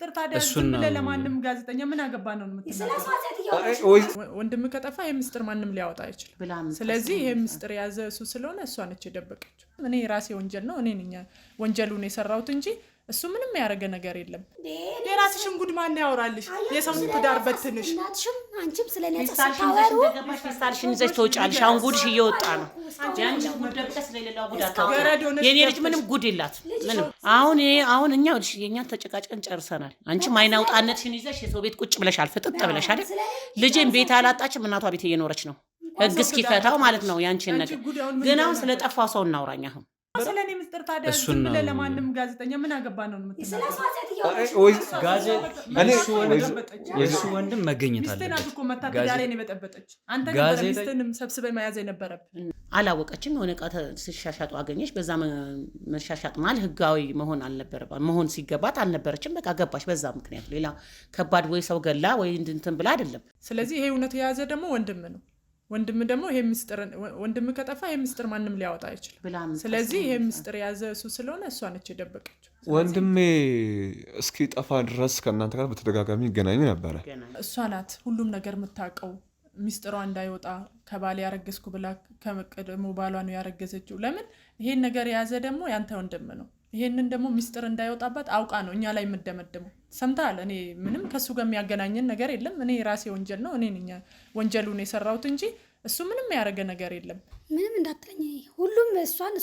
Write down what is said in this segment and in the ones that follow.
ምስጢር ታዲያ ዝም ብለህ ለማንም ጋዜጠኛ ምን አገባ ነው ወንድም ከጠፋ ይሄ ምስጢር ማንም ሊያወጣ አይችልም። ስለዚህ ይሄ ምስጢር ያዘ እሱ ስለሆነ እሷ ነች የደበቀችው። እኔ ራሴ ወንጀል ነው እኔ ነኝ ወንጀሉን የሰራሁት እንጂ እሱ ምንም ያረገ ነገር የለም። የራስሽን ጉድ ማን ያወራልሽ? የሰውን ትዳር በትንሽ እናትሽም አንቺም ስለኔ ተሳታወሩ ፌስታልሽን ይዘሽ ተወጫልሽ። አሁን ጉድሽ እየወጣ ነው። ያንቺ ጉድ ደብቀስ ለሌላው ጉድ አታውቂ። የኔ ልጅ ምንም ጉድ የላት ምንም። አሁን እኛ የኛን ተጨቃጨን ጨርሰናል። አንቺም አይናውጣነትሽን ይዘሽ የሰው ቤት ቁጭ ብለሻል፣ ፍጥጥ ብለሽ አይደል? ልጄን ቤት አላጣችም፣ እናቷ ቤት እየኖረች ነው። ህግ እስኪፈታው ማለት ነው ያንቺን ነገር። ግን አሁን ስለጠፋው ሰው እናውራኝ አሁን ስለኔ ምስጢር ታዲያ ዝም ብለህ ለማንም ጋዜጠኛ ምን አገባ ነው የሱ ወንድም መገኘት አለ። ጋዜጠኛ በጠበጠች አንተ ነበር ሚስትንም ሰብስበህ መያዝ የነበረብህ። አላወቀችም። የሆነ ዕቃ ሲሻሻጡ አገኘች። በዛ መሻሻጥ ማለት ህጋዊ መሆን አልነበረባትም። መሆን ሲገባት አልነበረችም። በቃ ገባች በዛ ምክንያት። ሌላ ከባድ ወይ ሰው ገላ ወይ እንትን ብላ አይደለም። ስለዚህ ይሄ እውነት የያዘ ደግሞ ወንድም ነው። ወንድም ደግሞ ይሄ ምስጢር ወንድም ከጠፋ ይሄ ምስጢር ማንም ሊያወጣ አይችልም። ስለዚህ ይሄ ምስጢር ያዘ እሱ ስለሆነ እሷ ነች የደበቀችው። ወንድሜ እስኪ ጠፋ ድረስ ከእናንተ ጋር በተደጋጋሚ ይገናኙ ነበር። እሷ ናት ሁሉም ነገር የምታውቀው። ምስጢሯ እንዳይወጣ ከባል ያረገዝኩ ብላ ከመቀደሙ ባሏ ነው ያረገዘችው። ለምን ይሄን ነገር የያዘ ደግሞ ያንተ ወንድም ነው። ይሄንን ደግሞ ምስጢር እንዳይወጣባት አውቃ ነው እኛ ላይ የምደመደመው። ሰምታል። እኔ ምንም ከሱ ጋር የሚያገናኘን ነገር የለም። እኔ ራሴ ወንጀል ነው እኔ ነኝ ወንጀሉን የሰራሁት እንጂ እሱ ምንም ያረገ ነገር የለም። ምንም እንዳትለኝ። ሁሉም እሷን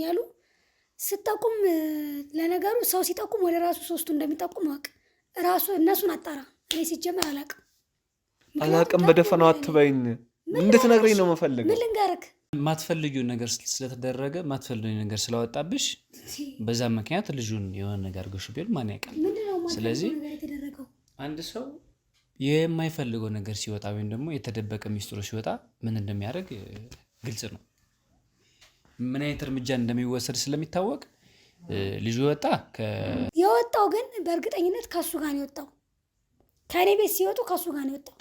ያሉ ሲጠቁም ለነገሩ ሰው ሲጠቁም ወደ ራሱ ሶስቱ እንደሚጠቁም አውቅ። ራሱ እነሱን አጣራ። እኔ ሲጀመር አላቅም በደፈናው አትበይኝ። እንድትነግረኝ ነው መፈልገው። ምን ልንገርክ? ማትፈልጊው ነገር ስለተደረገ ማትፈልጊው ነገር ስለወጣብሽ በዛ ምክንያት ልጁን የሆነ ነገር ገሽ ቢል ማን ያውቃል? ስለዚህ አንድ ሰው የማይፈልገው ነገር ሲወጣ ወይም ደግሞ የተደበቀ ሚስጥሩ ሲወጣ ምን እንደሚያደርግ ግልጽ ነው። ምን አይነት እርምጃ እንደሚወሰድ ስለሚታወቅ ልጁ የወጣው ግን በእርግጠኝነት ከሱ ጋር ነው የወጣው። ከኔ ቤት ሲወጡ ከሱ ጋር ነው የወጣው።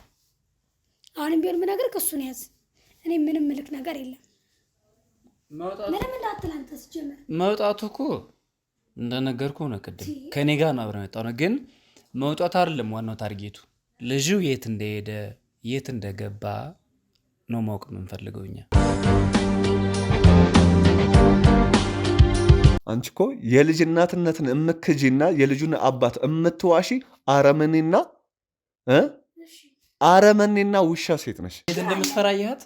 አሁንም ቢሆን ምን ነገር ከሱ ነው ያዝ። እኔ ምንም ምልክ ነገር የለም። ምንም እንዳትላንተስ ጀመረ መውጣቱ እኮ እንደነገርኩ ነው። ቅድም ከኔ ጋር ነው አብረን የወጣው ነው። ግን መውጣት አይደለም ዋናው ታርጌቱ። ልጁ የት እንደሄደ የት እንደገባ ነው ማወቅ የምንፈልገው እኛ። አንቺ እኮ የልጅ እናትነትን እምክጂና የልጁን አባት እምትዋሺ አረመኔና ውሻ ሴት ነሽ። የት እንደምትፈራ አያት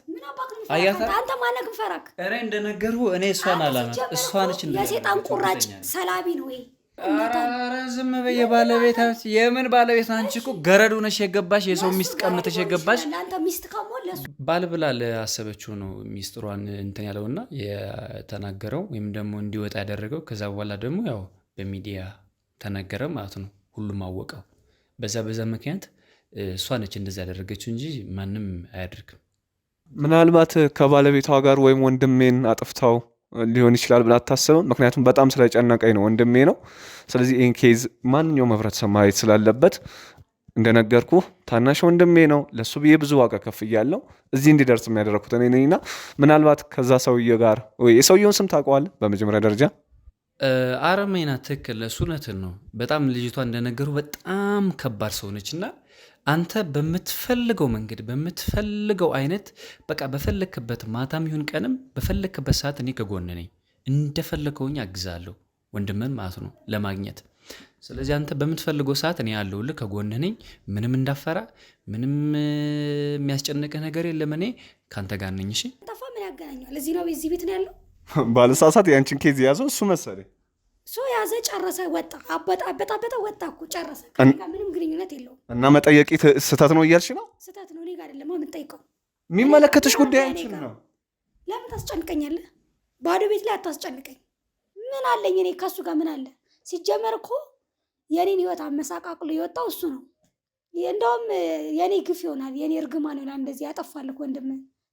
አንተ ማነክ ፈራክ? እኔ እንደነገርኩ እኔ እሷን አላማት እሷ ነች እንደ የሴጣን ቁራጭ ሰላቢ ነው ወይ? ኧረ ዝም በይ። ባለቤት የምን ባለቤት? አንቺ እኮ ገረዱ ነሽ የገባሽ የሰው ሚስት ቀምተሽ የገባሽ። አንተ ሚስት ከሞለስ ባል ብላ ለአሰበችው ነው ሚስጥሯን እንትን ያለውና የተናገረው ወይም ደግሞ እንዲወጣ ያደረገው። ከዛ በኋላ ደግሞ ያው በሚዲያ ተነገረ ማለት ነው። ሁሉም አወቀው። በዛ ምክንያት እሷ ነች እንደዛ ያደረገችው እንጂ ማንም አያደርግም። ምናልባት ከባለቤቷ ጋር ወይም ወንድሜን አጥፍታው ሊሆን ይችላል ብላ አታስብም? ምክንያቱም በጣም ስለጨነቀኝ ነው፣ ወንድሜ ነው። ስለዚህ ይህን ኬዝ ማንኛውም ህብረተሰብ ማየት ስላለበት እንደነገርኩ ታናሽ ወንድሜ ነው። ለሱ ብዬ ብዙ ዋጋ ከፍያለሁ። እዚህ እንዲደርስ የሚያደረኩት እኔ ነኝና ምናልባት ከዛ ሰውዬ ጋር ወይ የሰውየውን ስም ታውቀዋለህ? በመጀመሪያ ደረጃ አረመኔና ትክክል፣ እሱ እውነትን ነው። በጣም ልጅቷ እንደነገሩ በጣም ከባድ ሰው ነችና አንተ በምትፈልገው መንገድ በምትፈልገው አይነት በቃ በፈለክበት ማታም ይሁን ቀንም በፈለክበት ሰዓት እኔ ከጎን ነኝ። እንደፈለከውኝ አግዛለሁ ወንድምን ማለት ነው ለማግኘት። ስለዚህ አንተ በምትፈልገው ሰዓት እኔ ያለሁልህ ከጎን ነኝ። ምንም እንዳፈራ ምንም የሚያስጨንቅህ ነገር የለም። እኔ ካንተ ጋር ነኝ። እሺ ጠፋ ምን ያገናኛል? እዚህ ነው እዚህ ቤት ነው ያለው። ባለሳሳት ያንቺን ኬዝ ያዘው እሱ መሰለኝ። ያዘ ጨረሰ፣ ወጣ። አበጣ ወጣ እኮ ጨረሰ። ከኔ ጋር ምንም ግንኙነት የለውም። እና መጠየቂ ስህተት ነው እያልሽ ነው? ስህተት ነው። እኔ ጋር አይደለም የምጠይቀው። የሚመለከትሽ ጉዳይ አንቺን ነው። ለምን ታስጨንቀኛለህ? ባዶ ቤት ላይ አታስጨንቀኝ። ምን አለኝ እኔ ከሱ ጋር ምን አለ? ሲጀመር እኮ የኔን ህይወት አመሳቃቅሎ የወጣው እሱ ነው። እንደውም የኔ ግፍ ይሆናል፣ የኔ እርግማን ይሆናል። እንደዚህ ያጠፋልክ ወንድም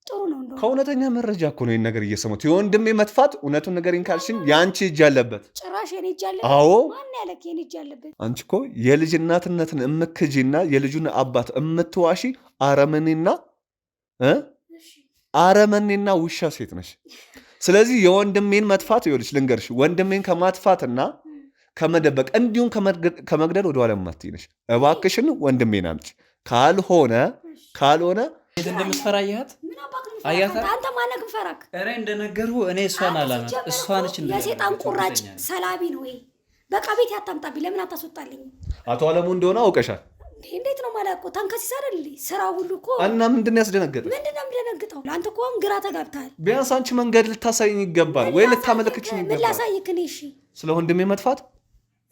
ጥሩ ነው። እንደው ከእውነተኛ መረጃ እኮ ነው ይሄን ነገር እየሰማሁት። የወንድሜ መጥፋት እውነቱን ንገሪኝ ካልሽኝ የአንቺ እጅ አለበት። ጭራሽ የኔ እጅ አለበት? አዎ። ማን ያለክ የኔ እጅ አለበት? አንቺ እኮ የልጅ እናትነትን እምክጂና የልጁን አባት እምትዋሺ አረመኔና ውሻ ሴት ነሽ። ስለዚህ የወንድሜን መጥፋት ይኸውልሽ ልንገርሽ፣ ወንድሜን ከማጥፋትና ከመደበቅ እንዲሁም ከመግደል ወደኋላ የማትይ ነሽ። እባክሽን ወንድሜን አምጪ። ካልሆነ እንደምትፈራ አያት አንተ ማነህ ፈራክ? እኔ እንደነገሩ እኔ እሷን አላማት እሷ ነች የሴጣን ቁራጭ ሰላቢ ነው ይሄ። በቃ ቤት ያታምጣብኝ። ለምን አታስወጣልኝ? አቶ አለሙ እንደሆነ አውቀሻል። እንዴት ነው ማለት እኮ ተንከሲስ አይደል? ስራ ሁሉ እኮ እና ምንድን ያስደነገጠ? ምንድን ነው የሚደነግጠው? ለአንተ እኮ ግራ ተጋብተሃል። ቢያንስ አንቺ መንገድ ልታሳይኝ ይገባል ወይ ልታመለክችኝ ይገባል። ምን ላሳይክ እኔ? እሺ ስለ ወንድሜ መጥፋት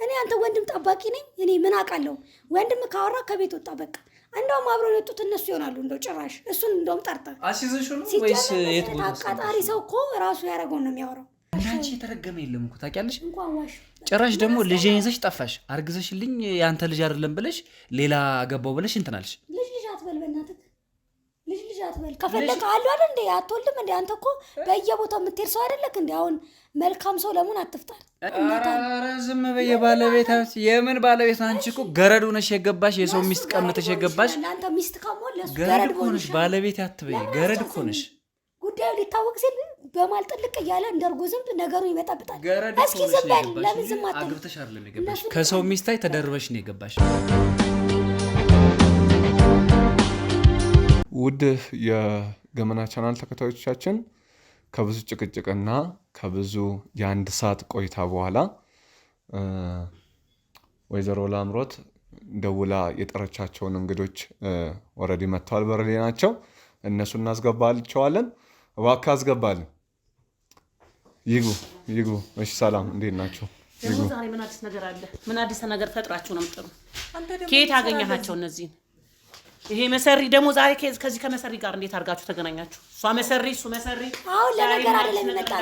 እኔ አንተ ወንድም ጠባቂ ነኝ እኔ ምን አውቃለሁ? ወንድም ካወራ ከቤት ወጣ በቃ። እንደውም አብረው የወጡት እነሱ ይሆናሉ። እንደው ጭራሽ እሱን እንደውም ጠርተህ አሲዘሽ ነው ወይስ የት ቦታ? አቃጣሪ ሰው እኮ ራሱ ያደረገውን ነው የሚያወራው። አንቺ የተረገመ የለም እኮ ታውቂያለሽ። እንኳን ዋሽ ጭራሽ ደግሞ ልጄን ይዘሽ ጠፋሽ። አርግዘሽልኝ ያንተ ልጅ አይደለም ብለሽ ሌላ አገባው ብለሽ እንትናልሽ። ልጅ አትበል በእናትህ ልጅ አትበል። ከፈለክ አሉ አይደል እንዴ? አትወልድም እንዴ? አንተ እኮ በየቦታው የምትሄድ ሰው አይደለክ እንዴ? አሁን መልካም ሰው ለምን አትፍጠር? ኧረ ዝም በይ። ባለቤት የምን ባለቤት? አንቺ እኮ ገረድ ሆነሽ የገባሽ የሰው ሚስት ቀምተሽ የገባሽ አንተ ሚስት ከሞል ለሱ ገረድ እኮ ነሽ። ባለቤት አትበይ። ገረድ እኮ ነሽ። ጉዳዩ ሊታወቅ ሲል በማል ጥልቅ እያለ እንደርጎ ዝም ነገሩ ይበጣብጣል። እስኪ ዝም በል። ለምን ዝም አትል? አግብተሽ አይደለም የገባሽ፣ ከሰው ሚስታይ ተደርበሽ ነው የገባሽ። ውድ የገመና ቻናል ተከታዮቻችን ከብዙ ጭቅጭቅና ከብዙ የአንድ ሰዓት ቆይታ በኋላ ወይዘሮ ላምሮት ደውላ የጠረቻቸውን እንግዶች ወረዲ መጥተዋል። በረሌ ናቸው። እነሱ እናስገባቸዋለን። እባክህ አስገባልን። ይግቡ። እሺ፣ ሰላም፣ እንዴት ናቸው? ዛሬ ምን አዲስ ነገር አለ? ምን አዲስ ነገር ፈጥራችሁ ነው የምትጠሩ? ከየት አገኛቸው እነዚህን? ይሄ መሰሪ ደግሞ ዛሬ ከዚህ ከመሰሪ ጋር እንዴት አድርጋችሁ ተገናኛችሁ? እሷ መሰሪ እሱ መሰሪ። አሁን ለነገር አይደለም የመጣው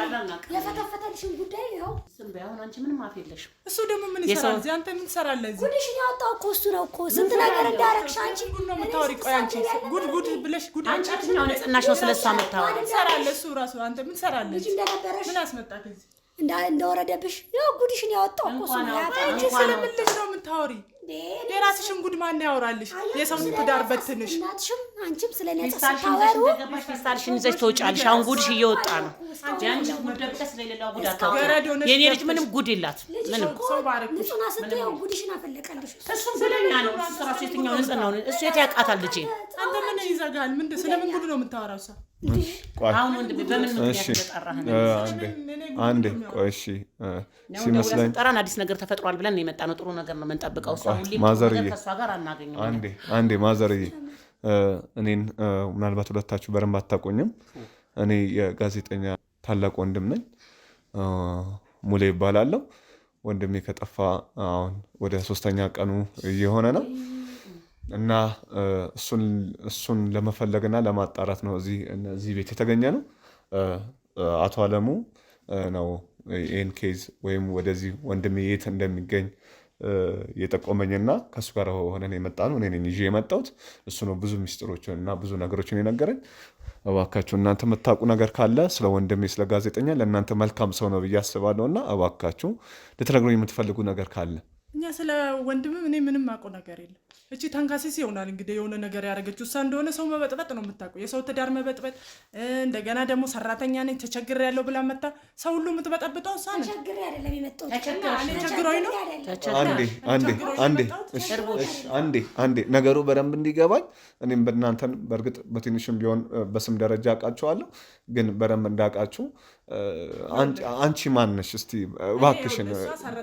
የፈተፈተልሽን ጉዳይ ነው። ዝም በይ። አሁን አንቺ ምንም አፍ የለሽም። እሱ ደግሞ ምን ይሰራል እዚህ? አንተ ምን ትሰራለህ እዚህ? ጉድሽን ያወጣው እኮ እሱ ነው እኮ። ስንት ነገር እንዳረግሽ አንቺ ጉድ ነው የምታወሪ። ቆይ አንቺ ጉድ ብለሽ ጉድ አንቺ የትኛው ንጽህናሽ ነው ስለሷ የምታወሪ? ምን ትሰራለህ? እሱ ራሱ አንተ ምን ትሰራለህ? ልጅ እንደነበረሽ ምን አስመጣህ እዚህ? እንደወረደብሽ ያው ጉድሽን ያወጣው እኮ እሱ ነው። አንቺ ስለምን ልጅ ነው የምታወሪ? የራስሽን ጉድ ማን ያወራልሽ? የሰው ትዳር በትንሽ እናትሽም አንቺም ስለኔ ተሳታወሩ ፌስታልሽን ይዘሽ ትወጫለሽ። አሁን ጉድሽ እየወጣ ነው። ያንቺ ጉድ ደብቀስ ለሌላው ጉድ አታውቂ። የኔ ልጅ ምንም ጉድ የላት። ምንም ሰው ባረክ ንጹና ስትየው ጉድሽን አፈለቀልሽ። እሱ ስለኛ ነው። እሱ ራሱ የትኛው ንጽህናው ነው? እሱ የት ያውቃታል ልጄ? አንተ ምን ይዘጋል? ምን ስለምን ጉድ ነው የምታወራው? ሰው አሁን ወንድሜ በምን ምክንያት ተጣራህ? አንዴ ቆይ እሺ፣ ሲመስለኝ ጠራን አዲስ ነገር ተፈጥሯል ብለን ነው የመጣነው። ጥሩ ነገር ነው የምንጠብቀው። እሷ ሁሌም ከእሷ ጋር አናገኘው። አንዴ ማዘርዬ፣ እኔን ምናልባት ሁለታችሁ በደንብ አታውቁኝም። እኔ የጋዜጠኛ ታላቅ ወንድም ነኝ። ሙሌ ይባላለሁ። ወንድሜ ከጠፋ አሁን ወደ 3ኛ ቀኑ እየሆነ ነው እና እሱን ለመፈለግና ለማጣራት ነው እዚህ ቤት የተገኘ ነው። አቶ አለሙ ነው ይህን ኬዝ ወይም ወደዚህ ወንድሜ የት እንደሚገኝ የጠቆመኝና ከእሱ ጋር ሆነን የመጣ ነው። እኔ ነኝ ይዤ የመጣሁት። እሱ ነው ብዙ ሚስጥሮችን እና ብዙ ነገሮችን የነገረኝ። እባካችሁ እናንተ የምታውቁ ነገር ካለ ስለ ወንድሜ ስለ ጋዜጠኛ ለእናንተ መልካም ሰው ነው ብዬ አስባለሁ እና እባካችሁ ልትነግሩኝ የምትፈልጉ ነገር ካለ። እኛ ስለ ወንድምም እኔ ምንም አውቀው ነገር የለም። እቺ ታንካሲስ ይሆናል እንግዲህ የሆነ ነገር ያደረገችው እሷ እንደሆነ ሰው መበጥበጥ ነው የምታውቀው። የሰው ትዳር መበጥበጥ፣ እንደገና ደግሞ ሰራተኛ ነኝ ተቸግሬያለሁ ብላ መጣ ሰው ሁሉ የምትበጠብጠው እሷ ነች። ተቸግሬ አይደለም የመጣሁት። ቸግሮኝ ነው። አንዴ ነገሩ በደንብ እንዲገባኝ እኔም በእናንተን በእርግጥ በትንሽም ቢሆን በስም ደረጃ አውቃችኋለሁ፣ ግን በደንብ እንዳውቃችሁ አንቺ ማን ነሽ? እስቲ እባክሽን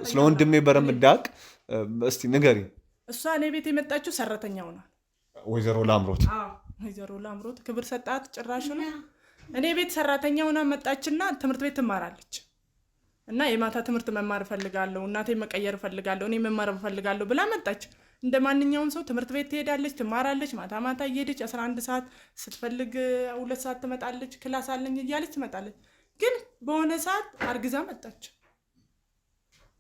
ስለ ወንድሜ በደንብ እንዳውቅ እስቲ ንገሪኝ። እሷ እኔ ቤት የመጣችው ሰራተኛ ሆና ወይዘሮ ላምሮት ወይዘሮ ላምሮት ክብር ሰጣት። ጭራሽ ነው እኔ ቤት ሰራተኛ ሆና መጣችና ትምህርት ቤት ትማራለች እና የማታ ትምህርት መማር እፈልጋለሁ፣ እናቴ መቀየር እፈልጋለሁ፣ እኔ መማር እፈልጋለሁ ብላ መጣች። እንደ ማንኛውም ሰው ትምህርት ቤት ትሄዳለች፣ ትማራለች። ማታ እየሄደች 11 ሰዓት ስትፈልግ 2 ሰዓት ትመጣለች። ክላስ አለኝ እያለች ትመጣለች። ግን በሆነ ሰዓት አርግዛ መጣች።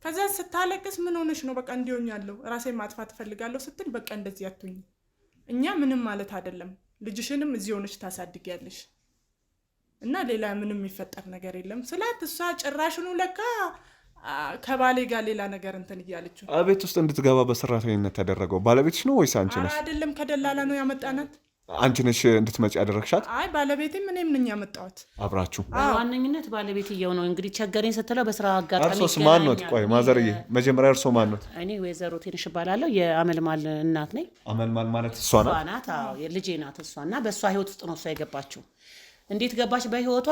ከዛ ስታለቅስ ምን ሆነሽ ነው? በቃ እንዲሆኛለሁ ራሴን ማጥፋት እፈልጋለሁ ስትል በቃ እንደዚህ አትሁኝ፣ እኛ ምንም ማለት አይደለም፣ ልጅሽንም እዚህ ሆነሽ ታሳድጊያለሽ እና ሌላ ምንም የሚፈጠር ነገር የለም ስላት እሷ ጭራሽኑ ለካ ከባሌ ጋር ሌላ ነገር እንትን እያለች ቤት ውስጥ እንድትገባ በሰራተኝነት ያደረገው ባለቤትሽ ነው ወይስ አንቺ ነሽ? አይደለም፣ ከደላላ ነው ያመጣናት። አንቺ ነሽ እንድትመጪ ያደረግሻት? አይ ባለቤቴም እኔም ነኝ ያመጣሁት አብራችሁ። በዋነኝነት ባለቤትየው ነው እንግዲህ ቸገረኝ ስትለው በስራ አጋጣሚ እርሶስ ማን ነው? ቆይ ማዘርዬ መጀመሪያ እርሶ ማን ነው? እኔ ወይዘሮ ቴንሽ እባላለሁ የአመልማል እናት ነኝ። አመልማል ማለት እሷ ናት? አዎ ልጄ ናት እሷ እና በእሷ ህይወት ውስጥ ነው እሷ የገባችው። እንዴት ገባች በህይወቷ?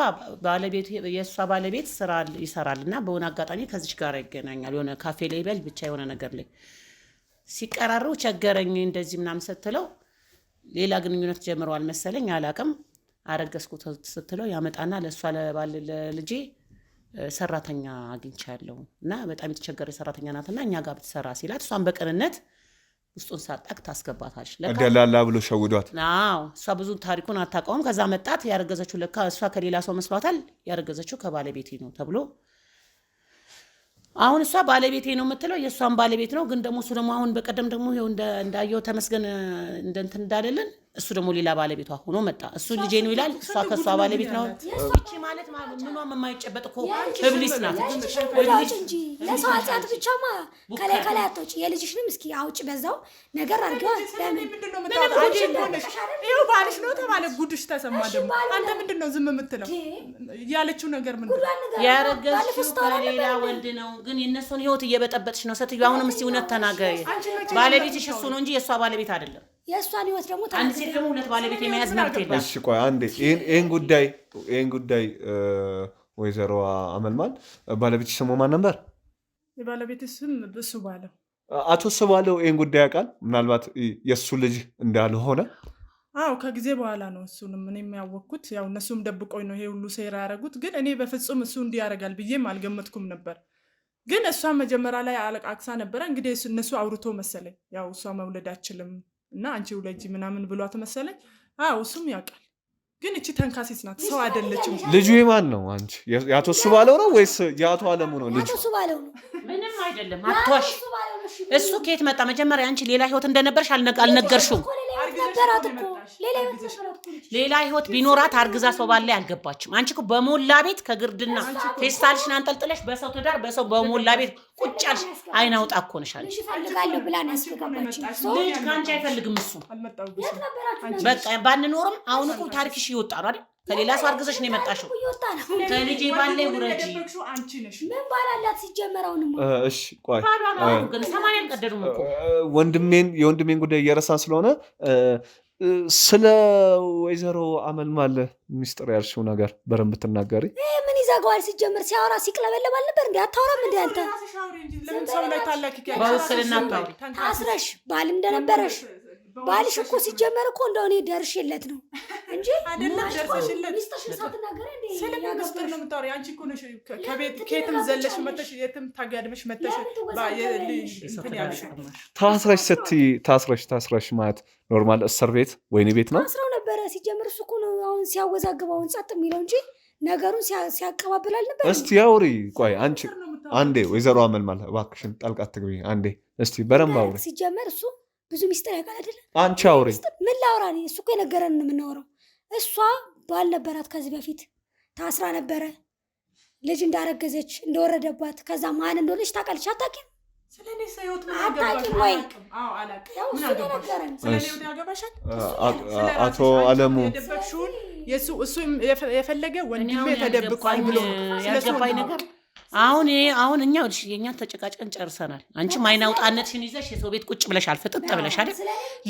የእሷ ባለቤት ስራ ይሰራል እና በሆነ አጋጣሚ ከዚች ጋር ይገናኛል። የሆነ ካፌ ላይ ይበል ብቻ የሆነ ነገር ላይ ሲቀራረው ቸገረኝ እንደዚህ ምናምን ስትለው ሌላ ግንኙነት ጀምረዋል መሰለኝ አላቅም። አረገዝኩት ስትለው ያመጣና ለእሷ ለልጄ ሰራተኛ አግኝቻለሁ እና በጣም የተቸገረ ሰራተኛ ናትና እኛ ጋር ብትሰራ ሲላት እሷን በቅንነት ውስጡን ሳጣቅ ታስገባታለች። ደላላ ብሎ ሸውዷት። አዎ እሷ ብዙ ታሪኩን አታውቀውም። ከዛ መጣት ያረገዘችው ለካ እሷ ከሌላ ሰው መስሏታል። ያረገዘችው ከባለቤቴ ነው ተብሎ አሁን እሷ ባለቤቴ ነው የምትለው የእሷን ባለቤት ነው። ግን ደግሞ እሱ ደግሞ አሁን በቀደም ደግሞ ይኸው እንዳየው ተመስገን እንደንትን እንዳለልን እሱ ደግሞ ሌላ ባለቤቷ ሆኖ መጣ። እሱ ልጄ ነው ይላል፣ እሷ ከእሷ ባለቤት ነው። እቺ ማለት ምኗም የማይጨበጥ እኮ ህብሊስ ናት እንጂ ለሰው ኃጢአት ብቻማ ከላይ አትወጪ። የልጅሽንም እስኪ አውጭ በዛው ነገር አድርገዋ። ይኸው ባልሽ ነው ተባለ፣ ጉድሽ ተሰማ። ደግሞ አንተ ምንድን ነው ዝም የምትለው? ያለችው ነገር ምንድን ነው? ያረገዝሽው ከሌላ ወንድ ነው፣ ግን የእነሱን ህይወት እየበጠበጥሽ ነው ስትዩ። አሁንም እስኪ እውነት ተናገሪ። ባለቤትሽ እሱ ነው እንጂ የእሷ ባለቤት አይደለም። የእሷን ህይወት ደግሞ አንድ ሴት ደግሞ ሁለት ባለቤት የመያዝ መብት የለም። እሺ ቆይ አንዴ ይህን ጉዳይ ወይዘሮ አመልማል ባለቤትሽ ስሙ ማን ነበር? የባለቤትሽ ስም እሱ ባለው አቶ እሱ ባለው ይህን ጉዳይ ያውቃል? ምናልባት የእሱ ልጅ እንዳልሆነ። አዎ ከጊዜ በኋላ ነው እሱንም እኔም ያወቅኩት። ያው እነሱም ደብቆኝ ነው ይሄ ሁሉ ሴራ ያደረጉት። ግን እኔ በፍጹም እሱ እንዲህ ያደርጋል ብዬም አልገመትኩም ነበር። ግን እሷ መጀመሪያ ላይ አለቃቅሳ ነበረ። እንግዲህ እነሱ አውርቶ መሰለኝ ያው እሷ መውለድ አችልም እና አንቺ ውለጂ ምናምን ብሏት መሰለኝ። አዎ እሱም ያውቃል። ግን እቺ ተንካሴት ናት፣ ሰው አይደለችም። ልጁ የማን ነው? አንቺ የአቶ እሱ ባለው ነው ወይስ የአቶ አለሙ ነው? ልጁ እሱ ባለው ነው። ምንም አይደለም። አትዋሽ። እሱ ከየት መጣ? መጀመሪያ አንቺ ሌላ ህይወት እንደነበርሽ አልነገርሽውም። ሌላ ህይወት ቢኖራት አርግዛ ሰው ባለ አልገባችም። አንቺ እኮ በሞላ ቤት ከግርድና ፌስታልሽን አንጠልጥለሽ በሰው ትዳር በሰው በሞላ ቤት ቁጭ ያልሽ አይን አውጣ እኮ ነሽ አለሽ። ይፈልጋለሁ ብላ ነው ያስገባችኝ። ልጅ ካንቺ አይፈልግም እሱ። በቃ ባንኖርም አሁን እኮ ታሪክሽ እየወጣ ነው አይደል? ከሌላ ሰው አርግዘሽ ነው የመጣሽው። ከልጄ ባለ ውረጂ። ምን ባላላት ሲጀመራውንም እሺ ቆይ ግን ሰማንያን ቀደዱም እኮ የወንድሜን ጉዳይ እየረሳን ስለሆነ ስለ ወይዘሮ አመልማል ሚስጥር ያልሽው ነገር በደንብ ብትናገሪ። ምን ይዘጋዋል? ሲጀምር ሲያወራ ሲቅለበለብ አልነበር እንዴ? አታወራም እንዴ አንተ? በውክልና አታውሪ። ታስረሽ ባል እንደነበረሽ ባልሽ እኮ ሲጀመር እኮ እንደው እኔ ደርሼለት ነው እንጂ አይደለም። ደርሰሽለት ስለምን ምስጢር ነው የምታወሪው? አንቺ እኮ ነሽ ከቤት ከየትም ዘለሽ መተሽ የትም ታጋድመሽ መተሽ ታስረሽ ማለት ኖርማል እስር ቤት ወይኔ ቤት ነው ታስረው ነበረ። ሲጀምር እሱ እኮ ነው አሁን ሲያወዛግበውን ጸጥ የሚለው እንጂ ነገሩን ሲያቀባብል አልነበር። እስቲ አውሪ። ቆይ አንቺ አንዴ ወይዘሮ አመልማል እባክሽን ጣልቃ አትግቢ። አንዴ እስቲ በደንብ አውሪ። ሲጀመር እሱ ብዙ ሚስጥር ያውቃል አይደለ? አንቺ አውሪ። ምን ላውራ? እሱ እኮ የነገረን የምናወራው። እሷ ባል ነበራት ከዚህ በፊት ታስራ ነበረ። ልጅ እንዳረገዘች እንደወረደባት ከዛ ማን እንደሆነች ታውቃለች። አታውቂም? ስለኔ ሰይወት ምን አታውቂም ወይ? አዎ አላውቅም። ምን ነገረን? ስለኔ ወደ ያገባሻል አቶ አለሙ የደበቅሽውን እሱ የፈለገ ወንድሜ ተደብቋል ብሎ ያልገባኝ ነገር አሁን እኛ የእኛን ተጨቃጭቀን ጨርሰናል። አንቺ ማይናውጣነትሽን ይዘሽ የሰው ቤት ቁጭ ብለሽ አልፍጥጥ ብለሽ አይደል?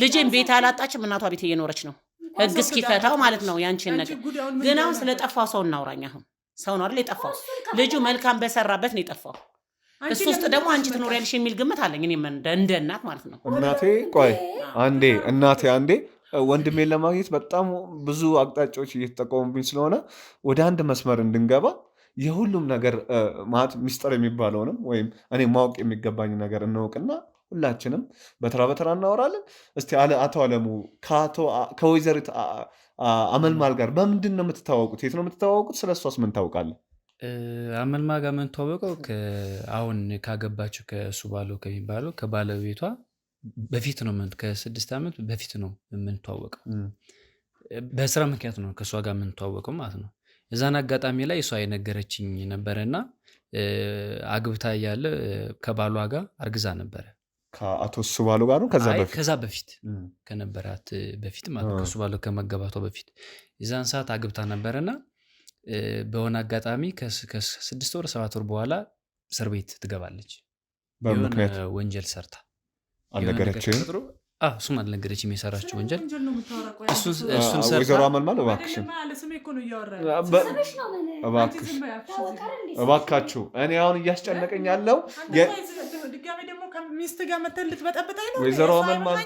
ልጄን ቤት አላጣችም፣ እናቷ ቤት እየኖረች ነው። ህግ እስኪፈታው ማለት ነው ያንቺን ነገር። ግን አሁን ስለጠፋው ሰው እናውራኝ። አሁን ሰው ነው አይደል የጠፋው? ልጁ መልካም በሰራበት ነው የጠፋው። እሱ ውስጥ ደግሞ አንቺ ትኖሪያለሽ የሚል ግምት አለኝ እኔ እንደ እናት ማለት ነው። እናቴ ቆይ አንዴ ወንድሜን ለማግኘት በጣም ብዙ አቅጣጫዎች እየተጠቀሙብኝ ስለሆነ ወደ አንድ መስመር እንድንገባ የሁሉም ነገር ማለት ሚስጥር የሚባለውንም ወይም እኔ ማወቅ የሚገባኝ ነገር እናውቅና ሁላችንም በተራ በተራ እናወራለን። እስቲ አቶ አለሙ ከወይዘሪት አመልማል ጋር በምንድን ነው የምትታወቁት? የት ነው የምትታወቁት? ስለ እሷስ ምን ታውቃለህ? አመልማል ጋር የምንተዋወቀው አሁን ካገባችው ከእሱ ባለው ከሚባለው ከባለቤቷ በፊት ነው። ከ6 ዓመት በፊት ነው የምንተዋወቀው። በስራ ምክንያት ነው ከእሷ ጋር የምንተዋወቀው ማለት ነው። እዛን አጋጣሚ ላይ እሷ የነገረችኝ ነበረና አግብታ እያለ ከባሏ ጋር አርግዛ ነበረ። ከአቶ እሱ ባለው ጋር ነው ከዛ በፊት ከነበራት በፊት ማለት ነው። ከእሱ ባለው ከመገባቷ በፊት የዛን ሰዓት አግብታ ነበረና በሆነ አጋጣሚ ከ6 ወር 7 ወር በኋላ እስር ቤት ትገባለች። በምክንያት ወንጀል ሰርታ አልነገረችም። እሱም አልነገረችም የሰራችው ወንጀል። ወይዘሮ አመልማል እባካችሁ እኔ አሁን እያስጨነቀኝ ያለው ሚስት ጋር መተህ ልትበጠብጠኝ ነው። ወይዘሮ አመልማል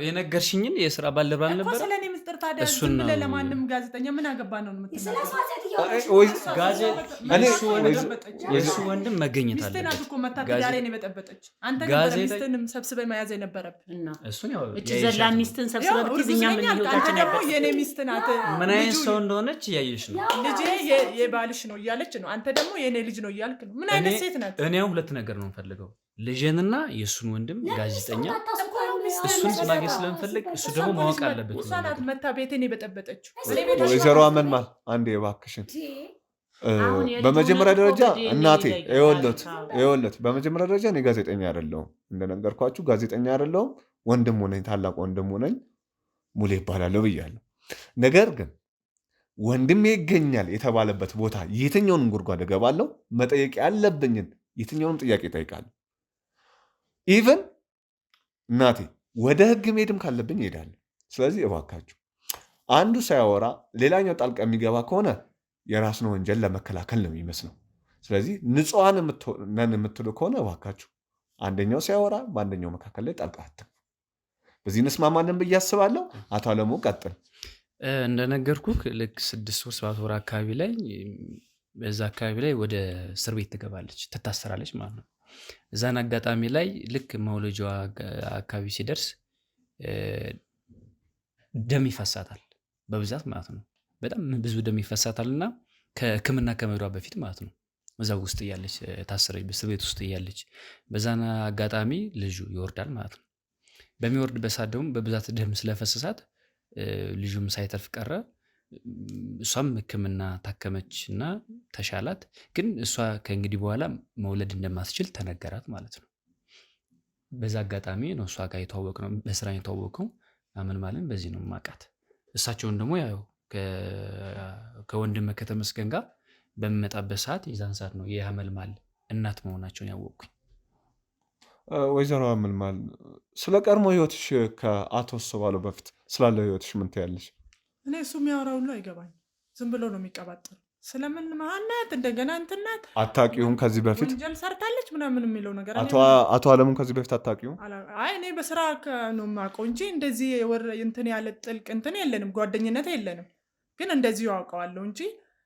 የነገርሽኝን የስራ ባልደረባ ነበር። ስለኔ ምስጥር ታዲያ ዝም ብለህ ለማንም ጋዜጠኛ ምን አገባ ነው የምትናገረው? የእሱ ወንድም መገኘት አለ። ሚስቴን እኮ መታ ትዳሬን የበጠበጠች አንተ ነበር ሚስትህንም ሰብስበህ መያዝ የነበረብህ። እቺ ዘላ ሚስትን ሰብስበህ ብትይዝ እኛ ምን ይወጣችን ነበር? የኔ ሚስት ናት። ምን አይነት ሰው እንደሆነች እያየሽ ነው። ልጄ የባልሽ ነው እያለች ነው። አንተ ደግሞ የኔ ልጅ ነው እያልክ ነው። ምን አይነት ሴት ናት? እኔ አሁን ሁለት ነገር ነው የምፈልገው፣ ልጄንና የእሱን ወንድም ጋዜጠኛ እሱን ማግኘት ስለምፈልግ እሱ ደግሞ ማወቅ አለበት። እሷ ናት መታ ቤቴን የበጠበጠችው። ወይዘሮ አመልማል አንዴ እባክሽን፣ በመጀመሪያ ደረጃ እናቴ ይኸውልህ፣ በመጀመሪያ ደረጃ እኔ ጋዜጠኛ አይደለሁም፣ እንደነገርኳችሁ ጋዜጠኛ አይደለሁም። ወንድሙ ነኝ፣ ታላቅ ወንድሙ ነኝ፣ ሙሌ ይባላለሁ ብያለሁ። ነገር ግን ወንድሜ ይገኛል የተባለበት ቦታ የትኛውንም ጉድጓድ እገባለሁ፣ መጠየቅ ያለብኝን የትኛውንም ጥያቄ እጠይቃለሁ። ኢቨን እናቴ ወደ ህግ መሄድም ካለብኝ እሄዳለሁ። ስለዚህ እባካችሁ አንዱ ሳያወራ ሌላኛው ጣልቃ የሚገባ ከሆነ የራስን ወንጀል ለመከላከል ነው የሚመስለው። ስለዚህ ንጹሐን ነን የምትሉ ከሆነ እባካችሁ አንደኛው ሳያወራ በአንደኛው መካከል ላይ ጣልቃ አትግቡ። በዚህ እንስማማለን ብዬ አስባለሁ። አቶ አለሙ ቀጥል። እንደነገርኩህ ልክ 6 ወር 7 ወር አካባቢ ላይ በዛ አካባቢ ላይ ወደ እስር ቤት ትገባለች፣ ትታሰራለች ማለት ነው። እዛን አጋጣሚ ላይ ልክ መውለጃዋ አካባቢ ሲደርስ ደም ይፈሳታል በብዛት ማለት ነው። በጣም ብዙ ደም ይፈሳታል እና ከሕክምና ከመሄዷ በፊት ማለት ነው። እዛው ውስጥ እያለች ታስረች፣ በእስር ቤት ውስጥ እያለች በዛን አጋጣሚ ልጁ ይወርዳል ማለት ነው። በሚወርድበት ሰዓት ደግሞ በብዛት ደም ስለፈሰሳት ልጁም ሳይተርፍ ቀረ። እሷም ሕክምና ታከመች እና ተሻላት። ግን እሷ ከእንግዲህ በኋላ መውለድ እንደማትችል ተነገራት ማለት ነው። በዛ አጋጣሚ ነው እሷ ጋር የተዋወቅ ነው፣ በስራ የተዋወቀው። አመልማልን በዚህ ነው ማቃት። እሳቸውን ደግሞ ያው ከወንድም ከተመስገን ጋር በሚመጣበት ሰዓት የዛን ሰዓት ነው የአመልማል እናት መሆናቸውን ያወቅኩኝ። ወይዘሮ አመልማል ስለ ቀድሞ ህይወትሽ ከአቶ እሱባለው በፊት ስላለው ህይወትሽ ምን ትያለሽ? እኔ እሱ የሚያወራው ሁሉ አይገባኝ። ዝም ብሎ ነው የሚቀባጠር። ስለምን መሀናት እንደገና እንትናት አታውቂውም? ከዚህ በፊት ወንጀል ሰርታለች ምናምን የሚለው ነገር አቶ አለሙን ከዚህ በፊት አታውቂውም? አይ እኔ በስራ ነው የማውቀው እንጂ እንደዚህ እንትን ያለ ጥልቅ እንትን የለንም፣ ጓደኝነት የለንም። ግን እንደዚሁ አውቀዋለሁ እንጂ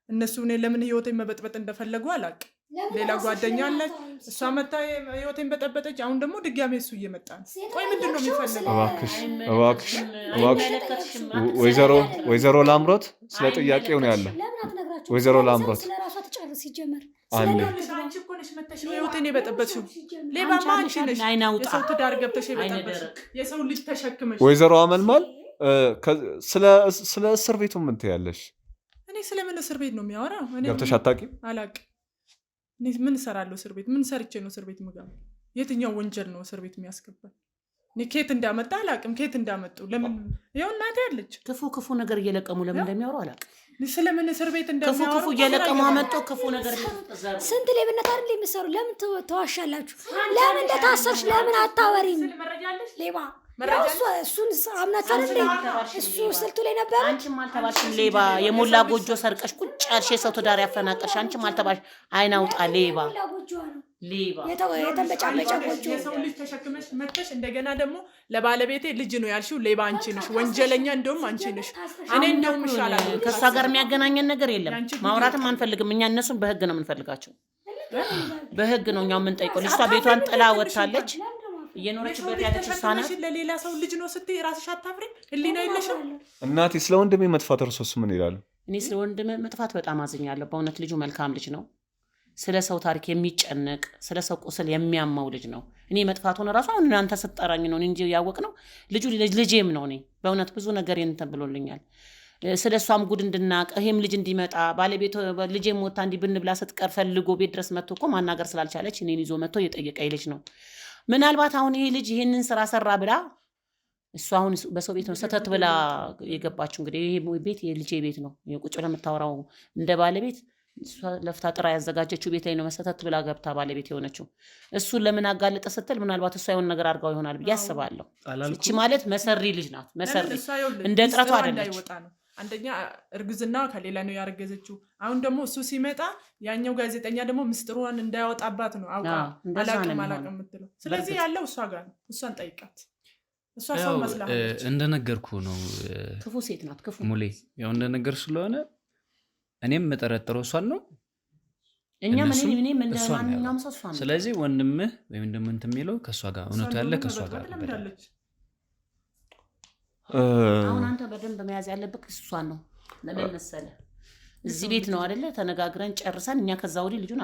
እነሱ እኔ ለምን ህይወቴን መበጥበጥ እንደፈለጉ አላውቅም። ሌላ ጓደኛ አለች፣ እሷ መታ ህይወቴን በጠበጠች። አሁን ደግሞ ድጋሜ እሱ እየመጣ ነው። ቆይ ምንድን ነው የሚፈልገው? እባክሽ ወይዘሮ ላምሮት ስለ ጥያቄው ነው ያለው። ወይዘሮ ላምሮት ህይወቴን የበጠበጥሽው ሌባማ አንቺ ነሽ። የሰው ትዳር ገብተሽ የበጠበጥሽው የሰው ልጅ ተሸክመሽ። ወይዘሮ አመልማል ስለ እስር ቤቱ ምን ትያለሽ? እኔ ስለምን እስር ቤት ነው የሚያወራው? ገብተሽ አታውቂም? አላውቅም። ምን እሰራለሁ እስር ቤት? ምን ሰርቼ ነው እስር ቤት የምገባው? የትኛው ወንጀል ነው እስር ቤት የሚያስገባል? ኬት እንዳመጣ አላውቅም። ኬት እንዳመጡ ለምን ይኸው እናቴ ያለች ክፉ ነገር እየለቀሙ ለምን እንደሚያወሩ አላውቅም። ስለምን እስር ቤት እንደሚያወሩ ክፉ እየለቀሙ አመጡ። ክፉ ነገር ስንት ሌብነት አይደል የምትሰሩ? ለምን ተዋሻላችሁ? ለምን እንደታሰርሽ ለምን አታወሪም? ሌባ እሱን አምናችሁ አይደል? እሱ ስልቱ ላይ ነበር። አንቺም አልተባልሽም ሌባ። የሞላ ጎጆ ሰርቀሽ ቁጭ ያልሽ የሰው ትዳር ያፈናቀልሽ አንቺም አልተባልሽ። አይን አውጣ ሌባ የተንበጫበጫ ጎጆ የሰው ልጅ ተሸክመሽ መጥተሽ እንደገና ደግሞ ለባለቤቴ ልጅ ነው ያልሽው ሌባ አንቺ ነሽ። ወንጀለኛ እንደውም አንቺ ነሽ። እኔ እንደውም ይሻላል። ከእሷ ጋር የሚያገናኘን ነገር የለም። ማውራትም አንፈልግም። እኛ እነሱን በህግ ነው የምንፈልጋቸው። በህግ ነው እኛው የምንጠይቀው። ልጅቷ ቤቷን ጥላ ወጥታለች። እየኖረችበት ያለች እሷ ናት። ለሌላ ሰው ልጅ ነው ስትይ ራስሽ አታፍሪም? ህሊና የለሽም? እናቴ ስለ ወንድሜ መጥፋት እርሶስ ምን ይላሉ? እኔ ስለ ወንድሜ መጥፋት በጣም አዝኛለሁ በእውነት። ልጁ መልካም ልጅ ነው። ስለ ሰው ታሪክ የሚጨነቅ ስለ ሰው ቁስል የሚያማው ልጅ ነው። እኔ መጥፋቱን ራሱ አሁን እናንተ ስጠራኝ ነው እንጂ ያወቅ ነው። ልጁ ልጄም ነው። እኔ በእውነት ብዙ ነገር እንትን ብሎልኛል። ስለ እሷም ጉድ እንድናቅ ይሄም ልጅ እንዲመጣ ባለቤቱ ልጄም ሞታ እንዲህ ብንብላ ስትቀር ፈልጎ ቤት ድረስ መጥቶ እኮ ማናገር ስላልቻለች እኔን ይዞ መጥቶ እየጠየቀኝ ልጅ ነው። ምናልባት አሁን ይሄ ልጅ ይሄንን ስራ ሰራ ብላ እሱ አሁን በሰው ቤት ነው ሰተት ብላ የገባችው። እንግዲህ ይሄ ቤት የልጄ ቤት ነው ቁጭ ብላ የምታወራው እንደ ባለቤት እሷ ለፍታ ጥራ ያዘጋጀችው ቤት ላይ ነው መሰተት ብላ ገብታ ባለቤት የሆነችው። እሱን ለምን አጋለጠ ስትል ምናልባት እሷ የሆነ ነገር አድርጋው ይሆናል ብዬ አስባለሁ። እቺ ማለት መሰሪ ልጅ ናት። መሰሪ እንደ ጥረቱ አይደለች። አንደኛ እርግዝና ከሌላ ነው ያረገዘችው። አሁን ደግሞ እሱ ሲመጣ ያኛው ጋዜጠኛ ደግሞ ምስጢሩን እንዳያወጣባት ነው አውቃ አላቅም የምትለው። ስለዚህ ያለው እሷ ጋር ነው። እሷን ጠይቃት። እሷ ሰው መስላለች። እንደነገርኩ ነው። ክፉ ሴት ናት። ክፉ ሙሌ ያው እንደነገር ስለሆነ እኔም መጠረጥረው እሷን ነው። እኛ ምንም እንደማንኛውም ሰው እሷን ነው። ስለዚህ ወንድምህ ወይም ደግሞ እንትን የሚለው ከእሷ ጋር እውነቱ ያለ ከእሷ ጋር ለምዳለች። አሁን አንተ በደንብ መያዝ ያለብህ እሷን ነው። ለምን መሰለህ? እዚህ ቤት ነው አይደለ? ተነጋግረን ጨርሰን እኛ ከዛ ወዲህ ልጁን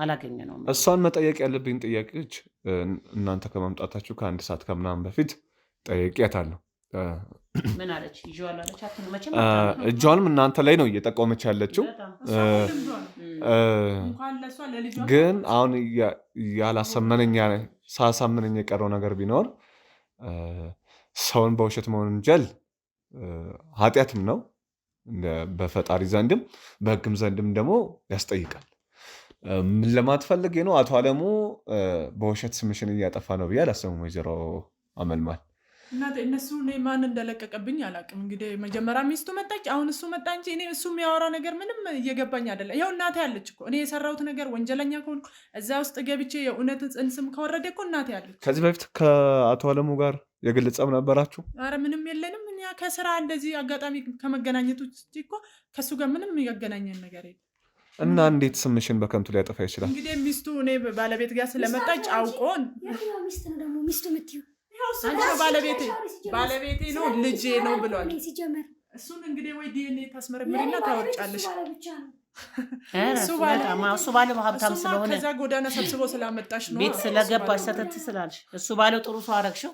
አላገኘነውም። እሷን መጠየቅ ያለብኝ ጥያቄዎች እናንተ ከመምጣታችሁ ከ1 ሰዓት ከምናምን በፊት ጠይቄያታለሁ። ምን አለች? ይዤዋለሁ አለች። አትመቸም። እጇንም እናንተ ላይ ነው እየጠቆመች ያለችው። ግን አሁን ሳያሳምነኝ የቀረው ነገር ቢኖር ሰውን በውሸት መወንጀል ኃጢአትም ነው በፈጣሪ ዘንድም በሕግም ዘንድም ደግሞ ያስጠይቃል። ምን ለማትፈልግ ነው? አቶ አለሙ በውሸት ስምሽን እያጠፋ ነው ብዬ አላሰብም። ወይዘሮ አመልማል እነሱ ማን እንደለቀቀብኝ አላውቅም። እንግዲህ መጀመሪያ ሚስቱ መጣች፣ አሁን እሱ መጣ እንጂ እኔ እሱ የሚያወራ ነገር ምንም እየገባኝ አይደለም። ይኸው እናቴ ያለች እኮ እኔ የሰራሁት ነገር ወንጀለኛ ከሆንኩ እዛ ውስጥ ገብቼ የእውነት ጽንስም ከወረደ እኮ እናቴ ያለች። ከዚህ በፊት ከአቶ አለሙ ጋር የግል ጸብ ነበራችሁ? ኧረ ምንም የለንም። እኛ ከስራ እንደዚህ አጋጣሚ ከመገናኘቱ እኮ ከእሱ ጋር ምንም ያገናኘን ነገር የለም። እና እንዴት ስምሽን በከንቱ ሊያጠፋ ይችላል? እንግዲህ ሚስቱ እኔ ባለቤት ጋር ስለመጣች አውቆን ሚስት ነው ደግሞ ሚስቱ የምትይው ባለቤቴ ነው ልጄ ነው ብሏል። እሱን እንግዲህ ወይ ዲኤንኤ ታስመረምሪና ታወጫለሽ። እሱ ባለው ሀብታም ስለሆነ ከዛ ጎዳና ሰብስቦ ስላመጣሽ ነው ቤት ስለገባሽ ሰተት ስላልሽ እሱ ባለው ጥሩ ሰው አረግሽው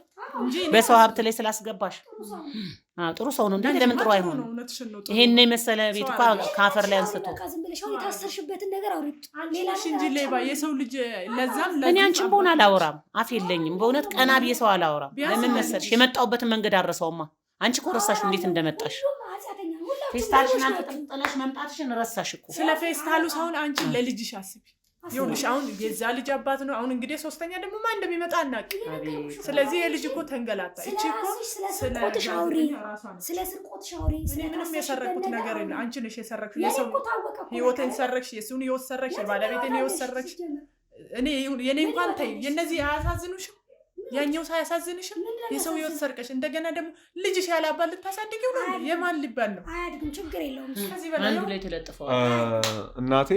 በሰው ሀብት ላይ ስላስገባሽ ጥሩ ሰው ነው። እንዴ ለምን ጥሩ አይሆንም? ይሄን የመሰለ ቤት እኮ ካፈር ላይ አንስቶ የታሰርሽበትን ነገር አውሪጥ ሌላሽ እንጂ ሌባ የሰው ልጅ ለዛም እኔ አንቺን በሆነ አላወራም። አፍ የለኝም በእውነት ቀና ብዬ ሰው አላወራም። ለምን መሰልሽ? የመጣሁበትን መንገድ አረሳውማ። አንቺ እኮ ረሳሽ እንዴት እንደመጣሽ። ፌስታልሽን አንጠለጥለሽ መምጣትሽን ረሳሽ እኮ። ስለ ፌስታሉ ሳይሆን አንቺ ለልጅሽ አስቢ። ይኸውልሽ አሁን የዛ ልጅ አባት ነው። አሁን እንግዲህ ሶስተኛ ደግሞ ማን እንደሚመጣ አናውቅም። ስለዚህ የልጅ እኮ ተንገላታ። እቺ እኮ ስለ ስርቆትሽ አውሪ። ምንም የሰረኩት ነገር የለም። አንቺ ነሽ የሰረክሽ። የሰው ህይወትን ሰረክሽ፣ የሱን ህይወት ሰረክሽ፣ የባለቤቴን ህይወት ሰረክሽ። እኔ የኔ እንኳን ተይ፣ የነዚህ አያሳዝኑሽም? ያኛው ሳያሳዝንሽም? የሰው ህይወት ሰርቀሽ እንደገና ደግሞ ልጅሽ ያለ አባት ልታሳድጊው ነው። የማን ሊባል ነው? አያድግም። ችግር የለውም። ከዚህ በላይ አንዱ ላይ ተለጥፈዋል። እናቴ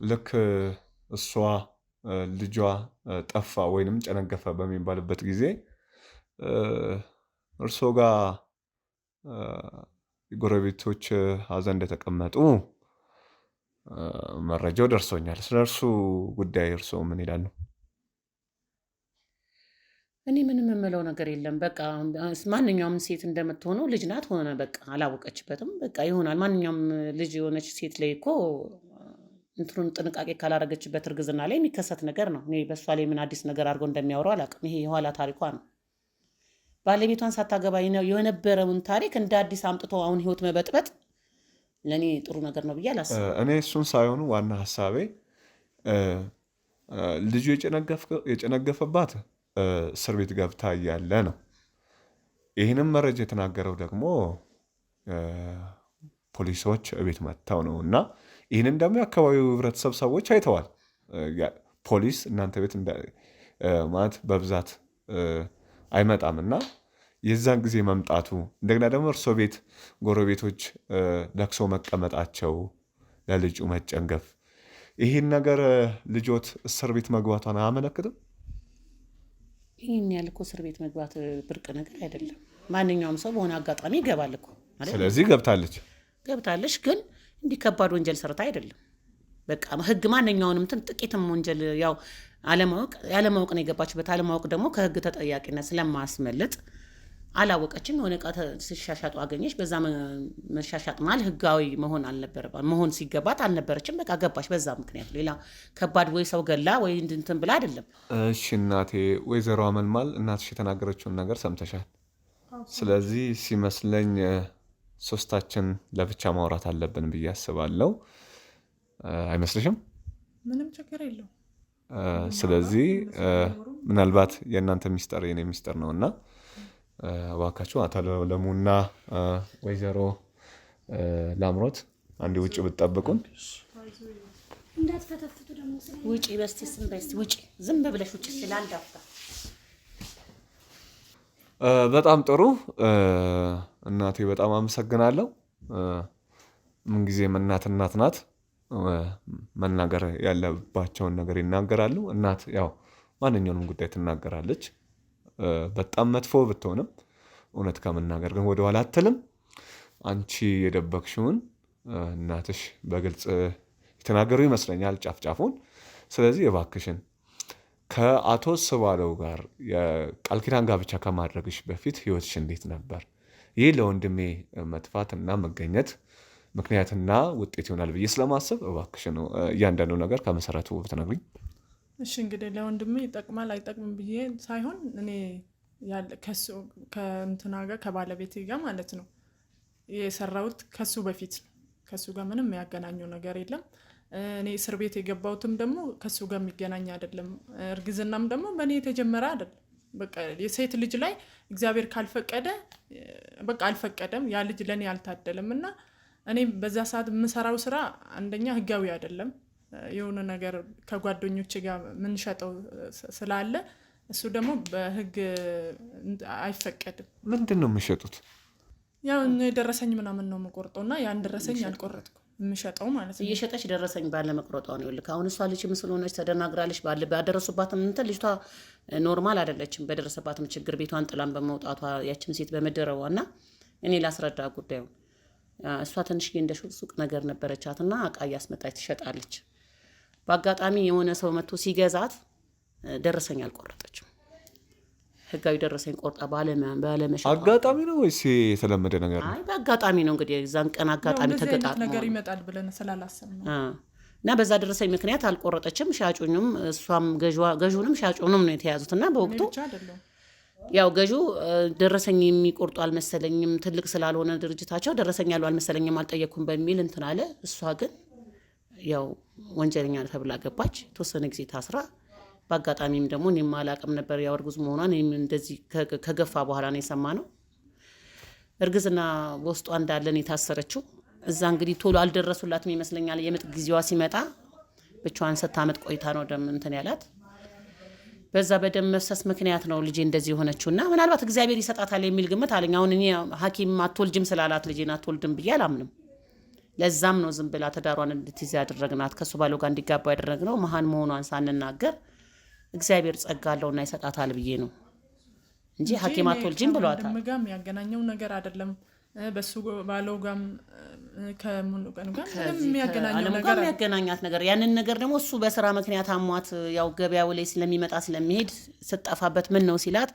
ልክ እሷ ልጇ ጠፋ ወይንም ጨነገፈ በሚባልበት ጊዜ እርሶ ጋር የጎረቤቶች ሀዘን እንደተቀመጡ መረጃው ደርሶኛል። ስለ እርሱ ጉዳይ እርሶ ምን ይላሉ? እኔ ምንም የምለው ነገር የለም። በቃ ማንኛውም ሴት እንደምትሆነው ልጅ ናት ሆነ በቃ አላወቀችበትም። በቃ ይሆናል። ማንኛውም ልጅ የሆነች ሴት ላይ እኮ እንትኑን ጥንቃቄ ካላረገችበት እርግዝና ላይ የሚከሰት ነገር ነው። እኔ በእሷ ላይ ምን አዲስ ነገር አድርገው እንደሚያወራው አላውቅም። ይሄ የኋላ ታሪኳ ነው። ባለቤቷን ሳታገባ የነበረውን ታሪክ እንደ አዲስ አምጥቶ አሁን ህይወት መበጥበጥ ለእኔ ጥሩ ነገር ነው ብዬ አላስብም። እኔ እሱን ሳይሆኑ ዋና ሀሳቤ ልጁ የጨነገፈባት እስር ቤት ገብታ እያለ ነው። ይህንም መረጃ የተናገረው ደግሞ ፖሊሶች እቤት መጥተው ነው እና ይህንን ደግሞ የአካባቢው ህብረተሰብ ሰዎች አይተዋል። ፖሊስ እናንተ ቤት ማለት በብዛት አይመጣም እና የዛን ጊዜ መምጣቱ እንደገና ደግሞ እርሶ ቤት ጎረቤቶች ለቅሶ መቀመጣቸው ለልጁ መጨንገፍ ይህን ነገር ልጆት እስር ቤት መግባቷን አያመለክትም? ይህን ያህል እኮ እስር ቤት መግባት ብርቅ ነገር አይደለም። ማንኛውም ሰው በሆነ አጋጣሚ ይገባል እኮ። ስለዚህ ገብታለች፣ ግን እንዲህ ከባድ ወንጀል ሰርታ አይደለም። በቃ ህግ ማንኛውንም ጥቂትም ወንጀል ያው ያለማወቅ ነው የገባችበት። አለማወቅ ደግሞ ከህግ ተጠያቂነት ስለማያስመልጥ አላወቀችም። የሆነ ዕቃ ሲሻሻጡ አገኘች። በዛ መሻሻጥ ማለት ህጋዊ መሆን ሲገባት አልነበረችም። በቃ ገባች በዛ ምክንያት። ሌላ ከባድ ወይ ሰው ገላ ወይ እንትን ብላ አይደለም። እሺ እናቴ፣ ወይዘሮ አመልማል እናትሽ የተናገረችውን ነገር ሰምተሻል። ስለዚህ ሲመስለኝ ሶስታችን ለብቻ ማውራት አለብን ብዬ አስባለሁ። አይመስልሽም? ምንም ችግር የለው። ስለዚህ ምናልባት የእናንተ ሚስጥር የኔ ሚስጥር ነውና እባካችሁ አቶ ለሙና ወይዘሮ ላምሮት አንዴ ውጭ ብትጠብቁን። እንዳትፈተፍቱ ደግሞ ውጪ በስቲ ውጪ፣ ዝም ብለሽ ውጪ ስላልዳፍታ። በጣም ጥሩ እናቴ፣ በጣም አመሰግናለሁ። ምንጊዜም እናት ናት። መናገር ያለባቸውን ነገር ይናገራሉ። እናት ያው ማንኛውንም ጉዳይ ትናገራለች። በጣም መጥፎ ብትሆንም እውነት ከመናገር ግን ወደኋላ አትልም። አንቺ የደበቅሽውን እናትሽ በግልጽ የተናገሩ ይመስለኛል ጫፍጫፉን። ስለዚህ እባክሽን ከአቶ ስባለው ጋር የቃል ኪዳን ጋብቻ ከማድረግሽ በፊት ህይወትሽ እንዴት ነበር? ይህ ለወንድሜ መጥፋትና መገኘት ምክንያትና ውጤት ይሆናል ብዬ ስለማሰብ እባክሽን እያንዳንዱ ነገር ከመሰረቱ ብትነግሪኝ። እሺ እንግዲህ ለወንድሜ ይጠቅማል አይጠቅምም ብዬ ሳይሆን እኔ ከእንትና ጋር ከባለቤቴ ጋር ማለት ነው የሰራሁት ከሱ በፊት ነው። ከሱ ጋር ምንም ያገናኘው ነገር የለም። እኔ እስር ቤት የገባሁትም ደግሞ ከሱ ጋር የሚገናኝ አይደለም። እርግዝናም ደግሞ በእኔ የተጀመረ አይደለም። በቃ የሴት ልጅ ላይ እግዚአብሔር ካልፈቀደ በቃ አልፈቀደም። ያ ልጅ ለእኔ አልታደለም እና እኔ በዛ ሰዓት የምሰራው ስራ አንደኛ ህጋዊ አይደለም። የሆነ ነገር ከጓደኞች ጋር ምንሸጠው ስላለ እሱ ደግሞ በህግ አይፈቀድም። ምንድን ነው የሚሸጡት? ያው ደረሰኝ ምናምን ነው የምቆርጠው እና ያን ደረሰኝ አልቆረጥኩም የምሸጠው ማለት ነው። እየሸጠች ደረሰኝ ባለመቁረጧ ነው። ይልካ አሁን እሷ ልጅ ስለሆነች ተደናግራለች። ባደረሱባትም እንትን ልጅቷ ኖርማል አይደለችም። በደረሰባትም ችግር ቤቷን ጥላን በመውጣቷ ያችም ሴት በመደረቧ እና እኔ ላስረዳ ጉዳዩ እሷ ትንሽዬ እንደ ሱቅ ነገር ነበረቻትና እቃ እያስመጣች ትሸጣለች። በአጋጣሚ የሆነ ሰው መጥቶ ሲገዛት ደረሰኝ አልቆረጠችም። ህጋዊ ደረሰኝ ቆርጣ ባለመሸጥ አጋጣሚ ነው ወይስ የተለመደ ነገር ነው? አይ በአጋጣሚ ነው እንግዲህ እዛን ቀን አጋጣሚ ተገጣጣ ነገር ይመጣል ብለን ስላላሰብን ነው። እና በዛ ደረሰኝ ምክንያት አልቆረጠችም። ሻጩንም እሷም ገዥውንም ሻጩንም ነው የተያዙትና በወቅቱ ያው ገዢው ደረሰኝ የሚቆርጡ አልመሰለኝም፣ ትልቅ ስላልሆነ ድርጅታቸው ደረሰኝ ያለው አልመሰለኝም፣ አልጠየኩም በሚል እንትን አለ። እሷ ግን ያው ወንጀለኛ ተብላ ገባች። የተወሰነ ጊዜ ታስራ በአጋጣሚም ደግሞ እኔም አላቅም ነበር ያው እርጉዝ መሆኗን። እንደዚህ ከገፋ በኋላ ነው የሰማነው። እርግዝና በውስጧ እንዳለን የታሰረችው እዛ እንግዲህ ቶሎ አልደረሱላትም ይመስለኛል። የምጥ ጊዜዋ ሲመጣ ብቻዋን ስታመጥ ቆይታ ነው ደም እንትን ያላት። በዛ በደም መፍሰስ ምክንያት ነው ልጄ እንደዚህ የሆነችው እና ምናልባት እግዚአብሔር ይሰጣታል የሚል ግምት አለኝ። አሁን እኔ ሐኪም አትወልጅም ስላላት ልጄን አትወልድም ብዬ አላምንም። ለዛም ነው ዝም ብላ ትዳሯን እንድትይዝ ያደረግናት፣ ከሱ ባለው ጋር እንዲጋባ ያደረግነው መሃን መሆኗን ሳንናገር እግዚአብሔር ጸጋ አለውና ይሰጣታል ብዬ ነው እንጂ ሐኪም አትወልጅም ብሏታል። ምጋም ያገናኘው ነገር አይደለም። በሱ ባለው ጋም ከሙሉ ቀን ጋር የሚያገናኛት ነገር ያንን ነገር ደግሞ እሱ በስራ ምክንያት አሟት ያው ገበያው ላይ ስለሚመጣ ስለሚሄድ ስጠፋበት ምን ነው ሲላት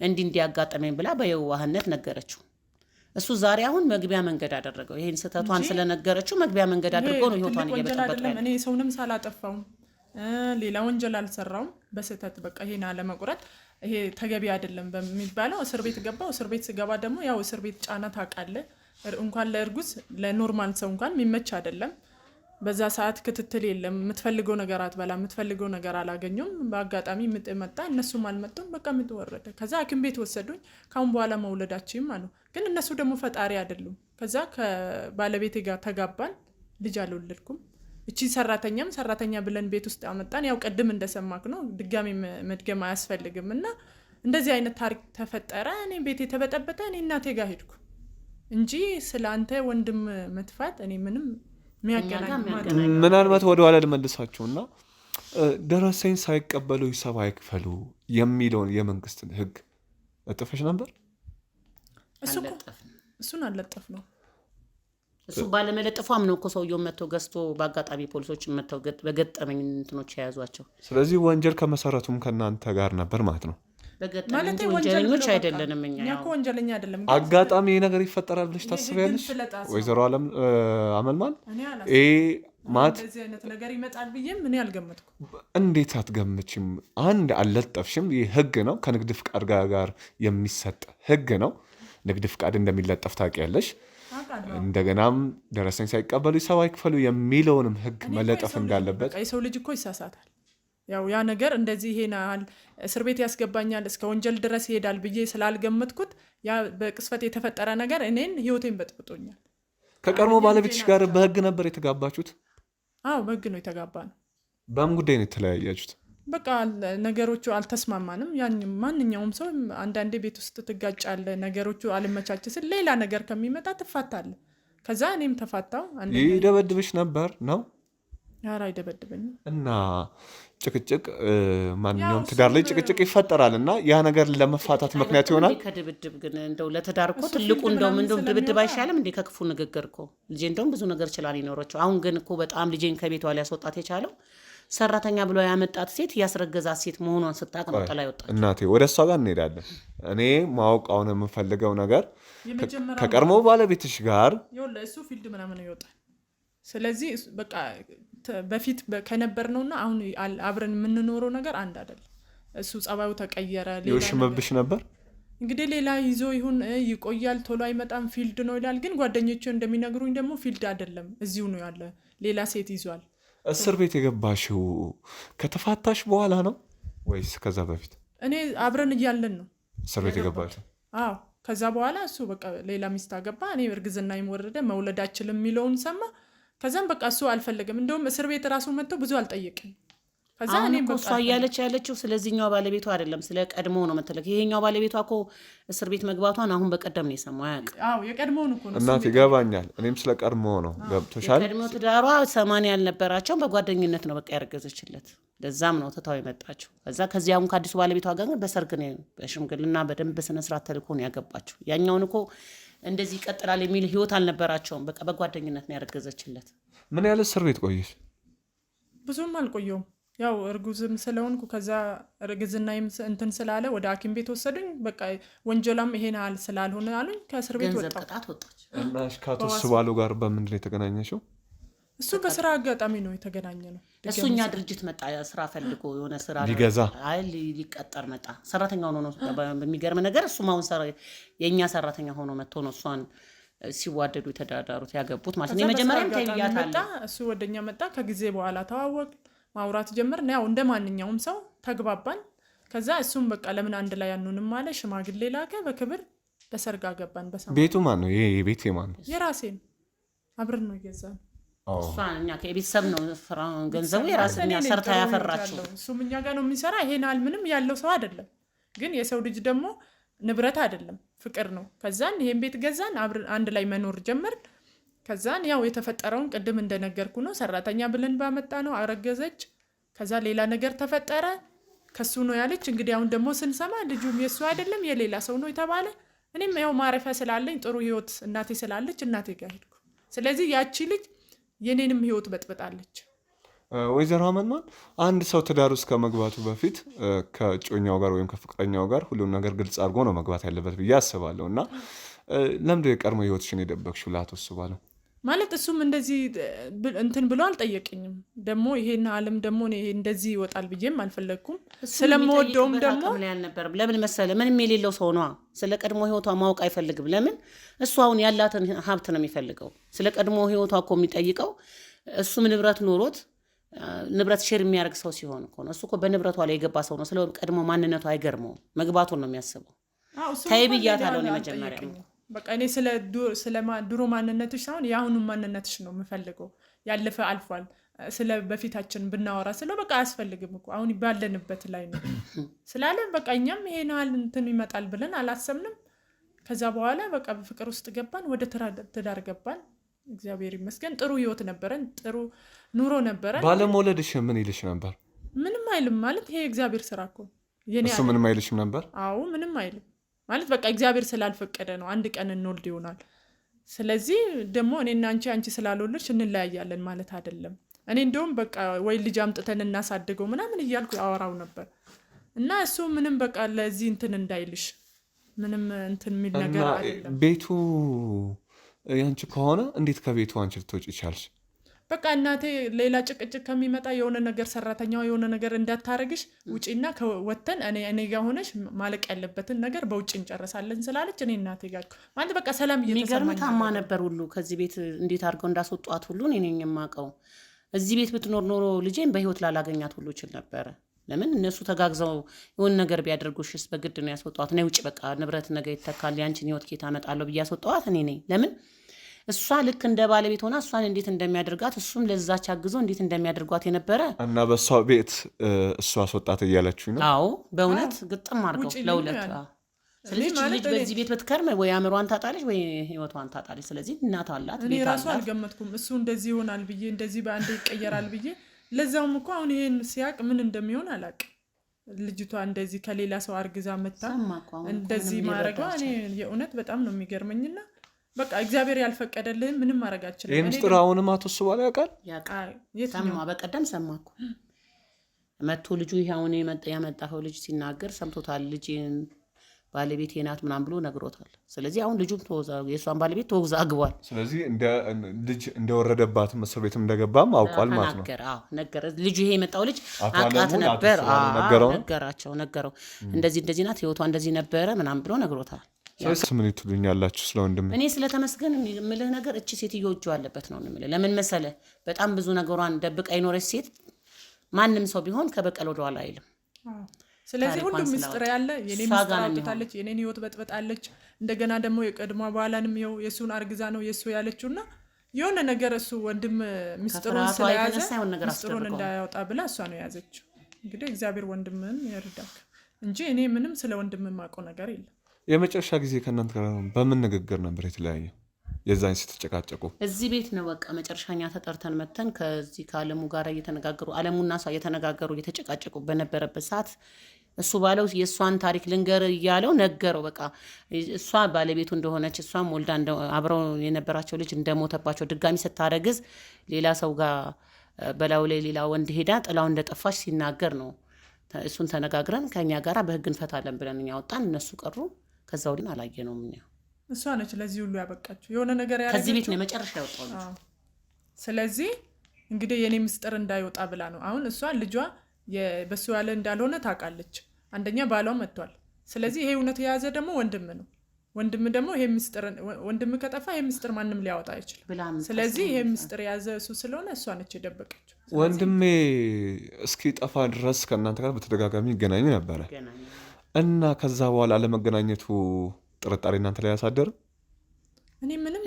እንዲያጋጠመኝ ብላ በየዋህነት ነገረችው። እሱ ዛሬ አሁን መግቢያ መንገድ አደረገው። ይሄን ስህተቷን ስለነገረችው መግቢያ መንገድ አድርጎ ነው ህይወቷን እየበጠበጠ ያለው። እኔ ሰውንም ሳላጠፋው ሌላ ወንጀል አልሰራውም። በስህተት በቃ ይሄን አለመቁረጥ ይሄ ተገቢ አይደለም በሚባለው እስር ቤት ገባው። እስር ቤት ስገባ ደግሞ ያው እስር ቤት ጫና ታውቃለህ፣ እንኳን ለእርጉዝ ለኖርማል ሰው እንኳን የሚመች አይደለም። በዛ ሰዓት ክትትል የለም። የምትፈልገው ነገር አትበላ፣ የምትፈልገው ነገር አላገኙም። በአጋጣሚ ምጥ መጣ፣ እነሱም አልመጡም። በቃ ምጥ ወረደ። ከዛ ሐኪም ቤት ወሰዱኝ። ካሁን በኋላ መውለዳችሁም አሉ። ግን እነሱ ደግሞ ፈጣሪ አይደሉም። ከዛ ከባለቤቴ ጋር ተጋባን። ልጅ አልወለድኩም። እቺ ሰራተኛ ብለን ቤት ውስጥ አመጣን። ያው ቀድም እንደሰማክ ነው፣ ድጋሚ መድገም አያስፈልግም። እና እንደዚህ አይነት ታሪክ ተፈጠረ። እኔ ቤቴ ተበጠበጠ። እኔ እናቴ ጋር ሄድኩ እንጂ ስለአንተ ወንድም መጥፋት እኔ ምንም ምናልባት ወደኋላ ልመልሳችሁና ደረሰኝ ሳይቀበሉ ሂሳብ አይክፈሉ የሚለውን የመንግስትን ህግ እጥፈሽ ነበር። እሱን አልለጠፍ ነው። እሱ ባለመለጠፏም ነው እኮ ሰውየው መጥተው ገዝቶ በአጋጣሚ ፖሊሶች መጥተው በገጠመኝ እንትኖች የያዟቸው። ስለዚህ ወንጀል ከመሰረቱም ከእናንተ ጋር ነበር ማለት ነው። በገጠመኝ እንጂ ወንጀለኞች አይደለንም እኛ እኮ ወንጀለኛ አይደለም። አጋጣሚ ይሄ ነገር ይፈጠራል ብለሽ ታስቢያለሽ ወይዘሮ አመልማል? ማት እንደዚህ አይነት ነገር ይመጣል ብዬ ምን ያልገመትኩ። እንዴት አትገምችም? አንድ አልለጠፍሽም። ይህ ህግ ነው፣ ከንግድ ፍቃድ ጋር የሚሰጥ ህግ ነው። ንግድ ፍቃድ እንደሚለጠፍ ታውቂያለሽ። እንደገናም ደረሰኝ ሳይቀበሉ ሂሳብ አይክፈሉ የሚለውንም ህግ መለጠፍ እንዳለበት። የሰው ልጅ እኮ ይሳሳታል። ያው ያ ነገር እንደዚህ ይሄናል እስር ቤት ያስገባኛል እስከ ወንጀል ድረስ ይሄዳል ብዬ ስላልገመትኩት ያ በቅስፈት የተፈጠረ ነገር እኔን ህይወቴን በጥብጦኛል። ከቀድሞ ባለቤትሽ ጋር በህግ ነበር የተጋባችሁት? አዎ በህግ ነው የተጋባ ነው። በምን ጉዳይ ነው የተለያያችሁት? በቃ ነገሮቹ አልተስማማንም። ያን ማንኛውም ሰው አንዳንዴ ቤት ውስጥ ትጋጫለ፣ ነገሮቹ አልመቻች ስል ሌላ ነገር ከሚመጣ ትፋታለ። ከዛ እኔም ተፋታው። ይደበድብሽ ነበር ነው? ኧረ አይደበድበኝም። እና ጭቅጭቅ ማንኛውም ትዳር ላይ ጭቅጭቅ ይፈጠራል እና ያ ነገር ለመፋታት ምክንያት ይሆናል። ከድብድብ ግን እንደው ለትዳር እኮ ትልቁ እንደውም ድብድብ አይሻልም እንዴ? ከክፉ ንግግር እኮ ልጄ እንደውም ብዙ ነገር ይችላል ይኖረችው። አሁን ግን እኮ በጣም ልጄን ከቤቷ ሊያስወጣት የቻለው ሰራተኛ ብሎ ያመጣት ሴት ያስረገዛት ሴት መሆኗን ስታውቅ ነው ጥላ ይወጣች። እናቴ ወደ እሷ ጋር እንሄዳለን። እኔ ማወቅ አሁን የምፈልገው ነገር ከቀድሞ ባለቤትሽ ጋር እሱ ፊልድ ምናምን ይወጣል። ስለዚህ በቃ በፊት ከነበር ነውና አሁን አብረን የምንኖረው ነገር አንድ አይደለም። እሱ ጸባዩ ተቀየረ። ይሽምብሽ ነበር እንግዲህ ሌላ ይዞ ይሁን ይቆያል፣ ቶሎ አይመጣም፣ ፊልድ ነው ይላል። ግን ጓደኞቼ እንደሚነግሩኝ ደግሞ ፊልድ አይደለም፣ እዚሁ ነው ያለ፣ ሌላ ሴት ይዟል። እስር ቤት የገባሽው ከተፋታሽ በኋላ ነው ወይስ ከዛ በፊት? እኔ አብረን እያለን ነው እስር ቤት የገባሽው? አዎ ከዛ በኋላ እሱ በቃ ሌላ ሚስት አገባ። እኔ እርግዝና ይወረደ መውለድ አልችልም የሚለውን ሰማ። ከዛም በቃ እሱ አልፈለገም። እንደውም እስር ቤት ራሱ መጥቶ ብዙ አልጠየቅም። ከዛ እኔ በቃ እሷ እያለች ያለችው ስለዚህኛው ባለቤቷ አይደለም ስለ ቀድሞ ነው መተለክ። ይሄኛው ባለቤቷ እኮ እስር ቤት መግባቷን አሁን በቀደም ነው የሰማው። አያውቅም። አዎ የቀድሞውን እኮ ነው እናት ይገባኛል። እኔም ስለ ቀድሞ ነው ገብቶሻል። የቀድሞ ትዳሯ 80 ያልነበራቸው በጓደኝነት ነው በቃ ያረገዘችለት። ለዛም ነው ትታው የመጣችው። ከዛ አሁን ከአዲሱ ባለቤቷ ጋር በሰርግ ነው በሽምግልና በደንብ በስነ ስርዓት ተልኮ ነው ያገባችው። ያኛውን እኮ እንደዚህ ይቀጥላል የሚል ህይወት አልነበራቸውም። በቃ በጓደኝነት ነው ያረገዘችለት። ምን ያህል እስር ቤት ቆየሽ? ብዙም አልቆየውም። ያው እርጉዝም ስለሆንኩ ከዛ እርግዝናዬም እንትን ስላለ ወደ ሐኪም ቤት ወሰዱኝ። በቃ ወንጀላም ይሄን ያህል ስላልሆነ አሉኝ። ከእስር ቤት ወጣች። እና ከአቶ ስባሉ ጋር በምንድን ነው የተገናኘሽው? እሱ በስራ አጋጣሚ ነው የተገናኘ ነው። እሱኛ ድርጅት መጣ ስራ ፈልጎ የሆነ ስራ ሊገዛ ሊቀጠር መጣ። ሰራተኛ ሆኖ ነው በሚገርም ነገር እሱም አሁን የእኛ ሰራተኛ ሆኖ መጥቶ ነው እሷን ሲዋደዱ የተዳዳሩት ያገቡት ማለት ነው። የመጀመሪያም ተይያታለ። እሱ ወደኛ መጣ። ከጊዜ በኋላ ተዋወቅ ማውራት ጀመርን። ያው እንደ ማንኛውም ሰው ተግባባን። ከዛ እሱም በቃ ለምን አንድ ላይ ያኑንም አለ። ሽማግሌ ላከ። በክብር በሰርግ አገባን። ቤቱ ማን ነው? ይሄ ቤት የማን ነው? የራሴ ነው። አብረን ነው የገዛን። እኛ ከቤተሰብ ነው ገንዘቡ የራስኛ ሰርታ ያፈራችው። እሱም እኛ ጋር ነው የሚሰራ። ይሄን ያህል ምንም ያለው ሰው አይደለም። ግን የሰው ልጅ ደግሞ ንብረት አይደለም ፍቅር ነው። ከዛን ይሄን ቤት ገዛን። አንድ ላይ መኖር ጀመር። ከዛን ያው የተፈጠረውን ቅድም እንደነገርኩ ነው። ሰራተኛ ብለን ባመጣ ነው አረገዘች። ከዛ ሌላ ነገር ተፈጠረ። ከሱ ነው ያለች። እንግዲህ አሁን ደግሞ ስንሰማ ልጁም የሱ አይደለም የሌላ ሰው ነው የተባለ። እኔም ያው ማረፊያ ስላለኝ ጥሩ ህይወት እናቴ ስላለች እናቴ ጋር ሄድኩ። ስለዚህ ያቺ ልጅ የኔንም ህይወት በጥብጣለች። ወይዘሮ አመልማል አንድ ሰው ትዳር ውስጥ ከመግባቱ በፊት ከጮኛው ጋር ወይም ከፍቅረኛው ጋር ሁሉም ነገር ግልጽ አድርጎ ነው መግባት ያለበት ብዬ አስባለሁ። እና ለምንድን የቀድሞ ህይወትሽን የደበቅሽው ለአቶ ስባለው? ማለት እሱም እንደዚህ እንትን ብሎ አልጠየቀኝም። ደግሞ ይሄን ዓለም ደግሞ እንደዚህ ይወጣል ብዬም አልፈለግኩም። ስለምወደውም ደግሞ ለምን መሰለ ምንም የሌለው ሰው ነዋ። ስለ ቀድሞ ህይወቷ ማወቅ አይፈልግም። ለምን እሱ አሁን ያላትን ሀብት ነው የሚፈልገው። ስለ ቀድሞ ህይወቷ እኮ የሚጠይቀው እሱም ንብረት ኖሮት ንብረት ሼር የሚያደርግ ሰው ሲሆን እኮ ነው። እሱ እኮ በንብረቷ ላይ የገባ ሰው ነው። ስለ ቀድሞ ማንነቱ አይገርመውም። መግባቱን ነው የሚያስበው። ታይ ብያታለሁ ነው መጀመሪያ። በቃ እኔ ስለ ድሮ ማንነትሽ ሳይሆን የአሁኑ ማንነትሽ ነው የምፈልገው። ያለፈ አልፏል። ስለ በፊታችን ብናወራ ስለው በቃ አያስፈልግም እኮ አሁን ባለንበት ላይ ነው ስላለ በቃ እኛም ይሄን ያህል እንትን ይመጣል ብለን አላሰብንም። ከዛ በኋላ በቃ በፍቅር ውስጥ ገባን። ወደ ትዳር ገባን። እግዚአብሔር ይመስገን ጥሩ ህይወት ነበረን። ጥሩ ኑሮ ነበረን። ባለመውለድሽ ምን ይልሽ ነበር? ምንም አይልም። ማለት ይሄ እግዚአብሔር ስራ እኮ እሱ ምንም አይልሽም ነበር? አዎ ምንም አይልም። ማለት በቃ እግዚአብሔር ስላልፈቀደ ነው። አንድ ቀን እንወልድ ይሆናል። ስለዚህ ደግሞ እኔና አንቺ ስላልወለድሽ እንለያያለን ማለት አይደለም። እኔ እንደውም በቃ ወይ ልጅ አምጥተን እናሳድገው ምናምን እያልኩ አወራው ነበር። እና እሱ ምንም በቃ ለዚህ እንትን እንዳይልሽ ምንም እንትን የሚል ነገር አይደለም። ቤቱ ያንቺ ከሆነ እንዴት ከቤቱ አንቺ ልትወጪ ቻልሽ? በቃ እናቴ ሌላ ጭቅጭቅ ከሚመጣ የሆነ ነገር ሰራተኛዋ የሆነ ነገር እንዳታረግሽ ውጪና ከወተን እኔ ጋር ሆነሽ ማለቅ ያለበትን ነገር በውጪ እንጨርሳለን ስላለች እኔ እናቴ ጋር ማለት በቃ ሰላም እየተሰማኝ ታማ ነበር ሁሉ ከዚህ ቤት እንዴት አድርገው እንዳስወጧት ሁሉ እኔ ነኝ የማውቀው። እዚህ ቤት ብትኖር ኖሮ ልጄን በህይወት ላላገኛት ሁሉ ይችል ነበር። ለምን እነሱ ተጋግዘው የሆነ ነገር ቢያደርጉሽስ በግድ ነው ያስወጣዋት። እኔ ውጪ በቃ ንብረት ነገር ይተካል ያንቺን ህይወት ኬታ አመጣለሁ ብዬ ያስወጣዋት እኔ ነኝ። ለምን እሷ ልክ እንደ ባለቤት ሆና እሷን እንዴት እንደሚያደርጋት እሱም ለዛች አግዞ እንዴት እንደሚያደርጓት የነበረ እና በሷ ቤት እሷ አስወጣት እያለችኝ ነው። አዎ በእውነት ግጥም አድርገው ለሁለት። ስለዚህ ልጅ በዚህ ቤት ብትከርም ወይ አእምሯን ታጣለች ወይ ህይወቷን ታጣለች። ስለዚህ እናት አላት ቤት አላት። እኔ ራሱ አልገመትኩም እሱ እንደዚህ ይሆናል ብዬ እንደዚህ በአንዴ ይቀየራል ብዬ። ለዛውም እኮ አሁን ይሄን ሲያቅ ምን እንደሚሆን አላውቅም። ልጅቷ እንደዚህ ከሌላ ሰው አርግዛ መታ እንደዚህ ማረጋ እኔ የእውነት በጣም ነው የሚገርመኝና በቃ እግዚአብሔር ያልፈቀደልህ ምንም ማድረግ አትችልም። ይሄን ምስጥር አሁንም አትወስባለ ያውቃል። ሰማ በቀደም ሰማኩ መጥቶ ልጁ ይሄውን ያመጣው ልጅ ሲናገር ሰምቶታል። ልጅን ባለቤት የናት ምናምን ብሎ ነግሮታል። ስለዚህ አሁን ልጁም የሷን ባለቤት ተወዛግቧል። ስለዚህ ልጅ እንደወረደባት እስር ቤትም እንደገባም አውቋል ማለት ነው። አዎ ነገረ ልጁ ይሄ የመጣው ልጅ አቃት ነበር። ነገረው እንደዚህ ናት ህይወቷ እንደዚህ ነበረ ምናምን ብሎ ነግሮታል። ስለዚህ ምን ትሉኛላችሁ ስለ ወንድም? እኔ ስለተመስገን የምልህ ነገር እቺ ሴትዮ እጁ አለበት ነው የምልህ። ለምን መሰለ በጣም ብዙ ነገሯን ደብቃ የኖረች ሴት ማንም ሰው ቢሆን ከበቀል ወደ ኋላ አይልም። ስለዚህ ሁሉም ምስጥር ያለ የኔ ምስጥር አውጥታለች፣ የኔን ህይወት በጥበጣለች። እንደገና ደግሞ የቀድሞ ባላንም ይኸው የሱን አርግዛ ነው የሱ ያለችውና የሆነ ነገር እሱ ወንድም ምስጥሩን ስለያዘ ምስጥሩን እንዳያወጣ ብላ እሷ ነው ያዘችው። እንግዲህ እግዚአብሔር ወንድምን ይርዳክ እንጂ እኔ ምንም ስለ ወንድም የማውቀው ነገር የለም። የመጨረሻ ጊዜ ከእናንተ ጋር በምን ንግግር ነበር የተለያየ? የዛን ስትጨቃጨቁ እዚህ ቤት ነው በቃ መጨረሻኛ ተጠርተን መተን ከዚህ ከአለሙ ጋር እየተነጋገሩ አለሙና እሷ እየተነጋገሩ እየተጨቃጨቁ በነበረበት ሰዓት እሱ ባለው የእሷን ታሪክ ልንገር እያለው ነገረው። በቃ እሷ ባለቤቱ እንደሆነች እሷም ወልዳ አብረው የነበራቸው ልጅ እንደሞተባቸው ድጋሚ ስታረግዝ ሌላ ሰው ጋር በላው ላይ ሌላ ወንድ ሄዳ ጥላው እንደጠፋች ሲናገር ነው። እሱን ተነጋግረን ከኛ ጋር በህግ እንፈታለን ብለን እኛ ወጣን። እነሱ ቀሩ። ከዛው ግን አላየነውም። እሷ ነች ለዚህ ሁሉ ያበቃችሁ የሆነ ነገር ያረጋችሁ ከዚህ ቤት ነው መጨረሻ ያወጣው። ስለዚህ እንግዲህ የኔ ምስጥር እንዳይወጣ ብላ ነው አሁን እሷ ልጇ በሱ ያለ እንዳልሆነ ታውቃለች። አንደኛ ባሏ መጥቷል። ስለዚህ ይሄ እውነት የያዘ ደግሞ ወንድም ነው። ወንድም ደግሞ ይሄ ምስጥር ወንድም ከጠፋ ይሄ ምስጥር ማንም ሊያወጣ አይችልም። ስለዚህ ይሄ ምስጥር የያዘ እሱ ስለሆነ እሷ ነች የደበቀችው። ወንድሜ እስኪ ጠፋ ድረስ ከእናንተ ጋር በተደጋጋሚ ይገናኙ ነበረ እና ከዛ በኋላ አለመገናኘቱ ጥርጣሬ እናንተ ላይ ያሳደር?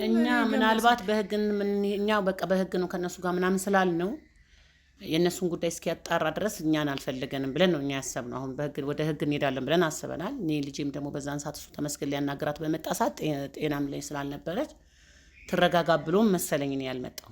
እኛ ምናልባት በህግ እኛ በቃ በህግ ነው ከነሱ ጋር ምናምን ስላል ነው የነሱን ጉዳይ እስኪያጣራ ድረስ እኛን አልፈልገንም ብለን ነው እኛ ያሰብነው። አሁን ወደ ህግ እንሄዳለን ብለን አስበናል። እኔ ልጄም ደግሞ በዛን ሰዓት እሱ ተመስገን ሊያናገራት በመጣ ሰዓት ጤናም ላይ ስላልነበረች ትረጋጋ ብሎም መሰለኝ እኔ ያልመጣው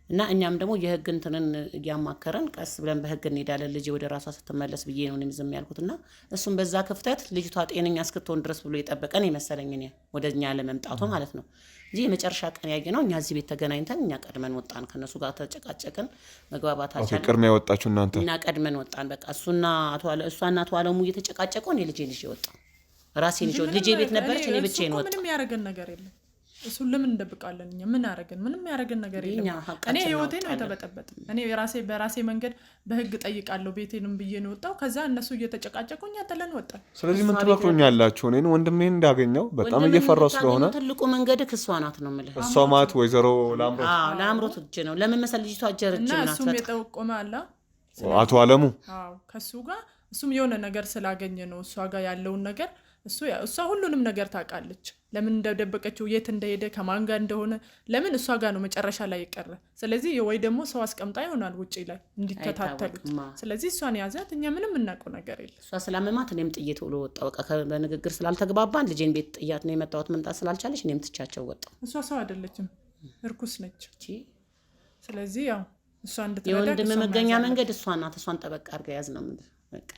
እና እኛም ደግሞ የህግ እንትንን እያማከረን ቀስ ብለን በህግ እንሄዳለን ልጄ ወደ ራሷ ስትመለስ ብዬ ነው እኔም ዝም ያልኩትና እሱም በዛ ክፍተት ልጅቷ ጤነኛ እስክትሆን ድረስ ብሎ የጠበቀን ይመስለኝ እኔ ወደኛ ለመምጣቱ ማለት ነው እንጂ የመጨረሻ ቀን ያየነው እኛ እዚህ ቤት ተገናኝተን እኛ ቀድመን ወጣን። ከነሱ ጋር ተጨቃጨቅን፣ መግባባት አልቻልን። ቅድሚያ ወጣችሁ እናንተ? እና ቀድመን ወጣን። በቃ እሷና አቶ አለሙ እየተጨቃጨቁ እኔ ልጄ ወጣ ራሴን ልጄ ቤት ነበረች እኔ ብቻዬን ወጣ። ምንም ያረገን ነገር የለም። እሱን ለምን እንደብቃለን? እኛ ምን አረገን? ምንም ያረገን ነገር የለም። እኔ ህይወቴ ነው የተበጠበጠ። እኔ በራሴ መንገድ በህግ ጠይቃለሁ ቤቴንም ብዬ ነው ወጣው። ከዛ እነሱ እየተጨቃጨቁኝ አጥለን ወጣን። ስለዚህ ምን ትመክሩኛላችሁ? እኔን ወንድሜን እንዳገኘው በጣም እየፈራው ስለሆነ ትልቁ መንገድ ክሷ ናት ነው የምልህ። እሷ ማለት ወይዘሮ ላምሮት ላምሮት እጅ ነው። ለምን መሰል ልጅቷ እጀረች ናት። እሱም የጠቆመ አለ አቶ አለሙ። አዎ ከሱ ጋር እሱም የሆነ ነገር ስላገኘ ነው እሷ ጋር ያለውን ነገር እሷ ሁሉንም ነገር ታውቃለች። ለምን እንደደበቀችው የት እንደሄደ ከማን ጋር እንደሆነ ለምን እሷ ጋር ነው መጨረሻ ላይ ይቀር። ስለዚህ ወይ ደግሞ ሰው አስቀምጣ ይሆናል ውጪ ላይ እንዲከታተሉት። ስለዚህ እሷን ያዛት። እኛ ምንም እናውቀው ነገር የለም። እሷ ስላመማት እኔም ጥዬት ብሎ ወጣ። በቃ በንግግር ስላልተግባባን ልጄን ቤት ጥያት ነው የመጣሁት። መምጣት ስላልቻለች እኔም ትቻቸው ወጣ። እሷ ሰው አይደለችም፣ እርኩስ ነች። ስለዚህ ያው እሷ እንድትረዳ የወንድም መገኛ መንገድ እሷ ናት። እሷን ጠበቅ አድርጋ ያዝ ነው በቃ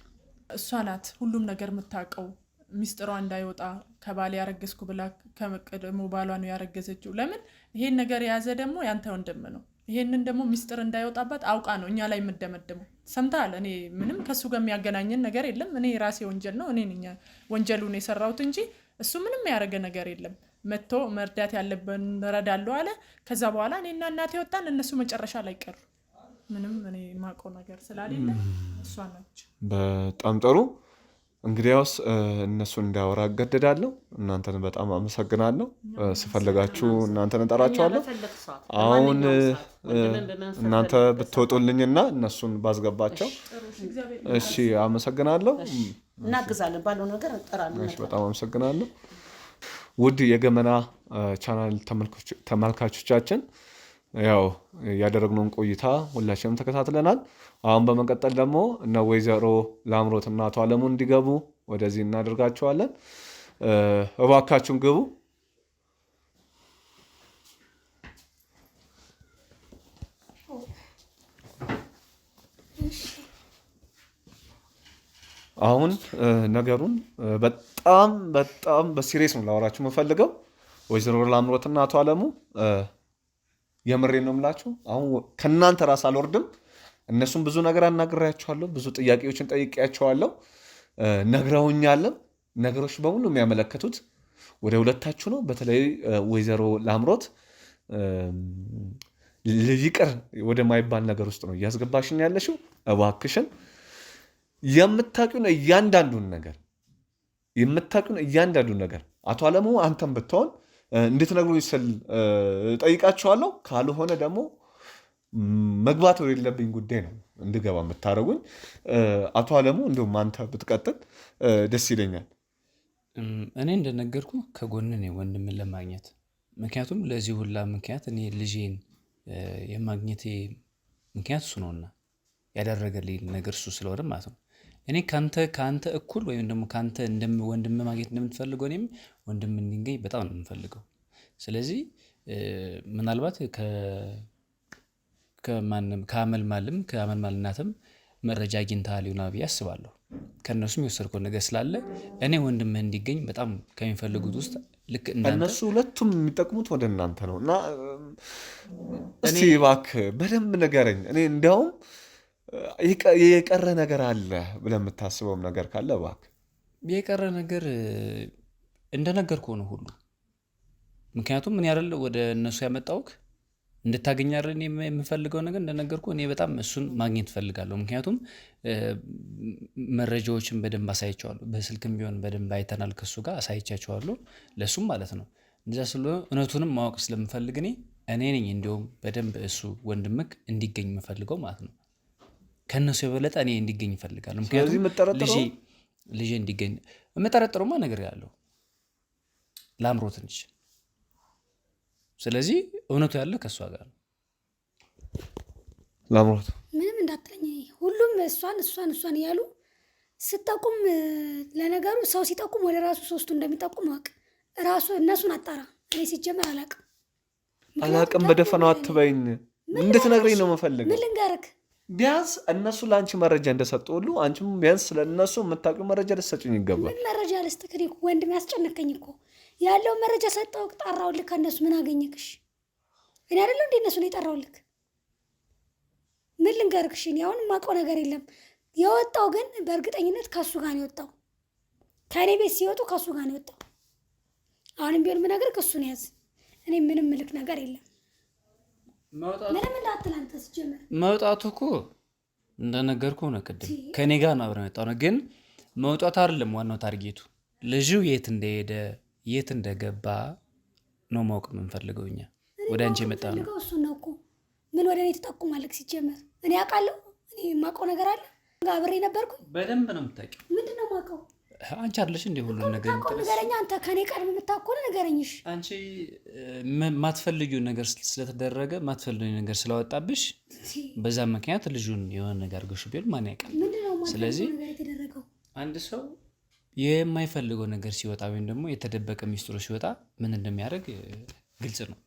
እሷ ናት ሁሉም ነገር የምታውቀው። ሚስጥሯ እንዳይወጣ ከባል ያረገዝኩ ብላ ከመቀደሙ ባሏ ነው ያረገዘችው። ለምን ይሄን ነገር የያዘ ደግሞ ያንተ ወንድም ነው። ይሄንን ደግሞ ሚስጥር እንዳይወጣባት አውቃ ነው እኛ ላይ የምደመደመው። ሰምታል። እኔ ምንም ከሱ ጋር የሚያገናኘን ነገር የለም። እኔ ራሴ ወንጀል ነው እኔ ነኝ ወንጀሉን የሰራሁት እንጂ እሱ ምንም ያደረገ ነገር የለም። መጥቶ መርዳት ያለብን እረዳለሁ አለ። ከዛ በኋላ እኔና እናቴ ወጣን። እነሱ መጨረሻ ላይ ቀሩ። ምንም እኔ የማውቀው ነገር ስላሌለ እሷ ነች። በጣም ጥሩ። እንግዲያውስ እነሱን እንዳወራ እገደዳለሁ። እናንተን በጣም አመሰግናለሁ። ስፈልጋችሁ እናንተን እጠራችኋለሁ። አሁን እናንተ ብትወጡልኝና እነሱን ባስገባቸው። እሺ፣ አመሰግናለሁ። እናግዛለን ባለው ነገር እንጠራለን። በጣም አመሰግናለሁ። ውድ የገመና ቻናል ተመልካቾቻችን ያው ያደረግነውን ቆይታ ሁላችንም ተከታትለናል። አሁን በመቀጠል ደግሞ እነ ወይዘሮ ላምሮት እና አቶ አለሙ እንዲገቡ ወደዚህ እናደርጋቸዋለን። እባካችሁን ግቡ። አሁን ነገሩን በጣም በሲሪየስ ነው ላወራችሁ የምፈልገው። ወይዘሮ ላምሮት እና አቶ አለሙ የምሬ ነው የምላችሁ። አሁን ከእናንተ ራስ አልወርድም። እነሱም ብዙ ነገር አናግሬያቸዋለሁ፣ ብዙ ጥያቄዎችን ጠይቄያቸዋለሁ፣ ነግረውኛልም። ነገሮች በሙሉ የሚያመለክቱት ወደ ሁለታችሁ ነው። በተለይ ወይዘሮ ላምሮት ይቅር ወደማይባል ነገር ውስጥ ነው እያስገባሽኝ ያለሽው። እባክሽን የምታውቂውን እያንዳንዱን ነገር አቶ አለሙ አንተም ብትሆን እንድትነግሩኝ ስል ጠይቃችኋለሁ። ካልሆነ ደግሞ መግባት የሌለብኝ ጉዳይ ነው እንድገባ የምታደርጉኝ። አቶ አለሙ እንዲሁም አንተ ብትቀጥል ደስ ይለኛል። እኔ እንደነገርኩ ከጎን ነኝ ወንድምን ለማግኘት። ምክንያቱም ለዚህ ሁላ ምክንያት እኔ ልጄን የማግኘቴ ምክንያት እሱ ነውና ያደረገልኝ ነገር እሱ ስለሆነ ማለት ነው። እኔ ከአንተ እኩል ወይም ደግሞ ከአንተ ወንድም ማግኘት እንደምትፈልገው እኔም ወንድም እንዲገኝ በጣም ነው የምፈልገው። ስለዚህ ምናልባት ከአመልማል እናትም መረጃ አግኝተሃል ይሆናል ብዬ አስባለሁ። ከእነሱም የወሰድከው ነገር ስላለ እኔ ወንድምህ እንዲገኝ በጣም ከሚፈልጉት ውስጥ ልክ እነሱ ሁለቱም የሚጠቅሙት ወደ እናንተ ነው እና እስቲ እባክህ በደንብ ንገረኝ። እኔ እንዲያውም የቀረ ነገር አለ ብለህ የምታስበውም ነገር ካለ እባክህ። የቀረ ነገር እንደነገርኩህ ነው ሁሉ። ምክንያቱም ምን ያደለ ወደ እነሱ ያመጣውክ እንድታገኝ አይደል የምፈልገው ነገር እንደነገርኩህ እኔ በጣም እሱን ማግኘት እፈልጋለሁ። ምክንያቱም መረጃዎችን በደንብ አሳይቼዋለሁ። በስልክም ቢሆን በደንብ አይተናል፣ ከሱ ጋር አሳይቻቸዋለሁ ለሱም ማለት ነው። እንደዛ ስለሆነ እውነቱንም ማወቅ ስለምፈልግ እኔ ነኝ እንዲሁም በደንብ እሱ ወንድምክ እንዲገኝ የምፈልገው ማለት ነው። ከነሱ የበለጠ እኔ እንዲገኝ እፈልጋለሁ። ምክንያቱም ልጄ እንዲገኝ የምጠረጥረውማ ነገር ያለው ላምሮት ነች። ስለዚህ እውነቱ ያለ ከእሷ ጋር ነው። ላምሮት ምንም እንዳትለኝ። ሁሉም እሷን እያሉ ስጠቁም፣ ለነገሩ ሰው ሲጠቁም ወደ ራሱ ሶስቱ እንደሚጠቁም አውቅ። ራሱ እነሱን አጣራ። እኔ ሲጀመር አላቅም። በደፈናው አትበይኝ። እንድትነግረኝ ነው የምፈልገው። ምን ልንገርክ? ቢያንስ እነሱ ለአንቺ መረጃ እንደሰጡ ሁሉ አንቺም ቢያንስ ስለእነሱ የምታውቂው መረጃ ልትሰጪኝ ይገባል። ምን መረጃ ልስጥክ? እኔ ወንድም ያስጨነቀኝ እኮ ያለውን መረጃ ሰጠውክ፣ ጠራውልክ። ከእነሱ ምን አገኘክሽ? እኔ አይደለሁ እንዴ እነሱ ነው የጠራውልክ? ምን ልንገርክሽ? እኔ አሁን የማውቀው ነገር የለም። የወጣው ግን በእርግጠኝነት ከሱ ጋር ነው የወጣው። ከእኔ ቤት ሲወጡ ከሱ ጋር ነው የወጣው። አሁንም ቢሆን የምነግርህ እሱን ያዝ። እኔ ምንም ምልክ ነገር የለም። ምንም እንዳትል አንተ። ሲጀመር መውጣቱ እኮ እንደነገርኩ ነው ቅድም ከኔ ጋር ነው አብረን የወጣው ነው። ግን መውጣት አይደለም ዋናው ታርጌቱ። ልጁ የት እንደሄደ የት እንደገባ ነው ማወቅ የምንፈልገው እኛ። ወደ አንቺ የመጣ ነው እሱ ነው እኮ። ምን ወደ እኔ ትጠቁማለህ? ሲጀመር እኔ አውቃለሁ። እኔ የማውቀው ነገር አለ። አብሬ ነበርኩኝ። በደንብ ነው የምታውቂው። ምንድን ነው የማውቀው? አንቺ አይደለሽ እንደ ሁሉን ነገር ንገረኝ። አንተ ከኔ ቀድም የምታውቀው ንገረኝሽ። አንቺ ማትፈልጊው ነገር ስለተደረገ ማትፈልጊው ነገር ስላወጣብሽ በዛ ምክንያት ልጁን የሆነ ነገር አድርገሽ ቢሆን ማን ያውቃል? ስለዚህ አንድ ሰው የማይፈልገው ነገር ሲወጣ ወይም ደግሞ የተደበቀ ሚስጥሩ ሲወጣ ምን እንደሚያደርግ ግልጽ ነው።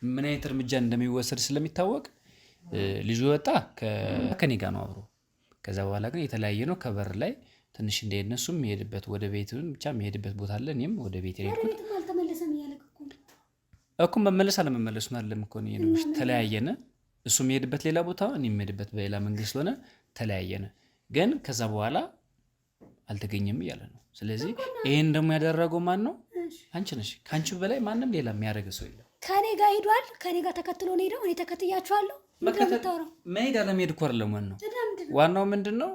ምን አይነት እርምጃ እንደሚወሰድ ስለሚታወቅ ልጁ ወጣ ከኔ ጋር ነው አብሮ። ከዛ በኋላ ግን የተለያየ ነው። ከበር ላይ ትንሽ እንደነሱም የሚሄድበት ወደ ቤት ብቻ የሚሄድበት ቦታ አለ። እኔም ወደ ቤት ሄድኩት። እኮ መመለስ አለመመለሱን አይደለም እኮ ነው። ተለያየነ። እሱ የሚሄድበት ሌላ ቦታ፣ እኔ የሚሄድበት በሌላ መንገድ ስለሆነ ተለያየነ። ግን ከዛ በኋላ አልተገኘም እያለ ነው። ስለዚህ ይሄን ደግሞ ያደረገው ማን ነው? አንቺ ነሽ። ከአንቺ በላይ ማንም ሌላ የሚያደርግ ሰው የለም። ከኔ ጋር ሄዷል። ከኔ ጋር ተከትሎ ነው ሄደው። እኔ ተከትያቸዋለሁ። መሄድ አለመሄድ እኮ አይደለም ዋናው። ዋናው ምንድን ነው?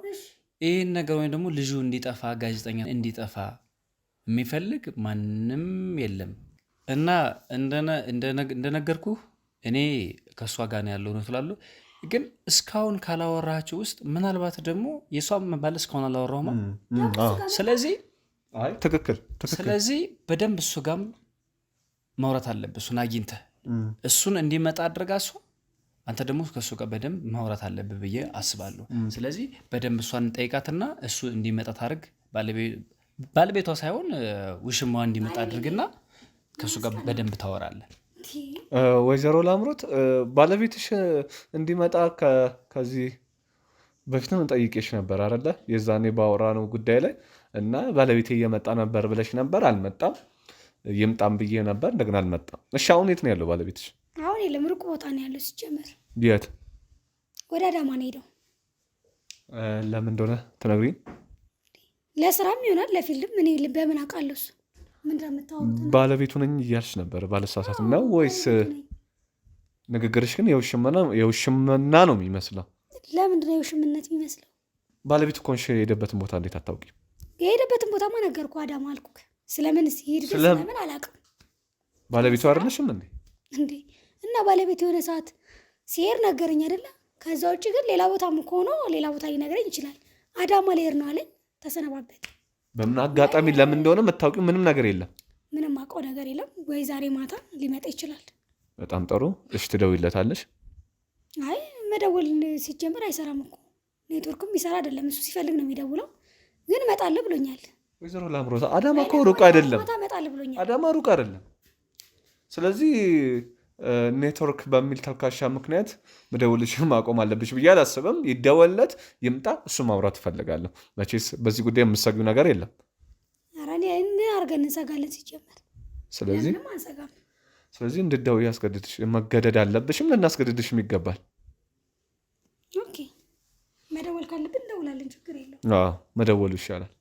ይህን ነገር ወይም ደግሞ ልጁ እንዲጠፋ ጋዜጠኛ እንዲጠፋ የሚፈልግ ማንም የለም። እና እንደነገርኩ እኔ ከእሷ ጋር ነው ያለው ነው ትላለሁ። ግን እስካሁን ካላወራችሁ ውስጥ ምናልባት ደግሞ የእሷ መባል እስካሁን አላወራሁማ። ስለዚህ ትክክል። ስለዚህ በደንብ እሱ ጋርም ማውራት አለብህ። እሱን አግኝተህ እሱን እንዲመጣ አድርጋ እሷ አንተ ደግሞ ከእሱ ጋር በደንብ ማውራት አለብህ ብዬ አስባለሁ። ስለዚህ በደንብ እሷን እንጠይቃትና እሱ እንዲመጣ ታርግ። ባለቤቷ ሳይሆን ውሽማዋ እንዲመጣ አድርግና ከእሱ ጋር በደንብ ታወራለህ። ወይዘሮ ላምሮት ባለቤትሽ እንዲመጣ ከዚህ በፊትም ጠይቄሽ ነበር አይደለ? የዛኔ ባወራነው ጉዳይ ላይ እና ባለቤቴ እየመጣ ነበር ብለሽ ነበር። አልመጣም። ይምጣም ብዬ ነበር፣ እንደገና አልመጣም። እሺ አሁን የት ነው ያለው ባለቤትሽ? አሁን የለም፣ ሩቅ ቦታ ነው ያለው። ሲጀመር የት? ወደ አዳማ ነው ሄደው። ለምን እንደሆነ ትነግሪኝ? ለስራም ይሆናል ለፊልም። እኔ በምን አውቃለሁ? እሱ ምን እንደምታወሩት ባለቤቱ ነኝ እያልሽ ነበር። ባለሳሳት ነው ወይስ? ንግግርሽ ግን የውሽምና ነው የሚመስለው። ለምንድን ነው የውሽምነት የሚመስለው? ባለቤቱ ኮንሽ የሄደበትን ቦታ እንዴት አታውቂም? የሄደበትን ቦታማ ነገርኩ። አዳማ አልኩህ። ስለምን ሲሄድ ስለምን አላውቅም። ባለቤቱ አይደለሽም እንዴ? እንዴ እና ባለቤት የሆነ ሰዓት ሲሄድ ነገረኝ አይደለ? ከዛ ውጭ ግን ሌላ ቦታም ከሆነ ሌላ ቦታ ሊነግረኝ ይችላል። አዳማ ልሄድ ነው አለኝ። ተሰነባበት። በምን አጋጣሚ ለምን እንደሆነ የምታውቂው ምንም ነገር የለም? ምንም አውቀው ነገር የለም። ወይ ዛሬ ማታ ሊመጣ ይችላል። በጣም ጥሩ። እሺ ትደውይለታለሽ? አይ መደወል ሲጀምር አይሰራም እኮ ኔትወርክም ይሰራ አይደለም። እሱ ሲፈልግ ነው የሚደውለው። ግን እመጣለሁ ብሎኛል። ወይዘሮ ላምሮት አዳማ እኮ ሩቅ አይደለም። እመጣለሁ ብሎኛል። አዳማ ሩቅ አይደለም። ስለዚህ ኔትወርክ በሚል ተልካሻ ምክንያት መደወልሽን ማቆም አለብሽ ብዬ አላስብም። ይደወልለት፣ ይምጣ። እሱ ማውራት እፈልጋለሁ። መቼስ በዚህ ጉዳይ የምትሰጊው ነገር የለም። ኧረ ምን አድርገን እንሰጋለን ሲጀመር? ስለዚህ እንድትደውይ ያስገድድሽ መገደድ አለብሽም፣ ልናስገድድሽም ይገባል። ኦኬ መደወል ካለብን እንደውላለን፣ ችግር የለውም። መደወሉ ይሻላል።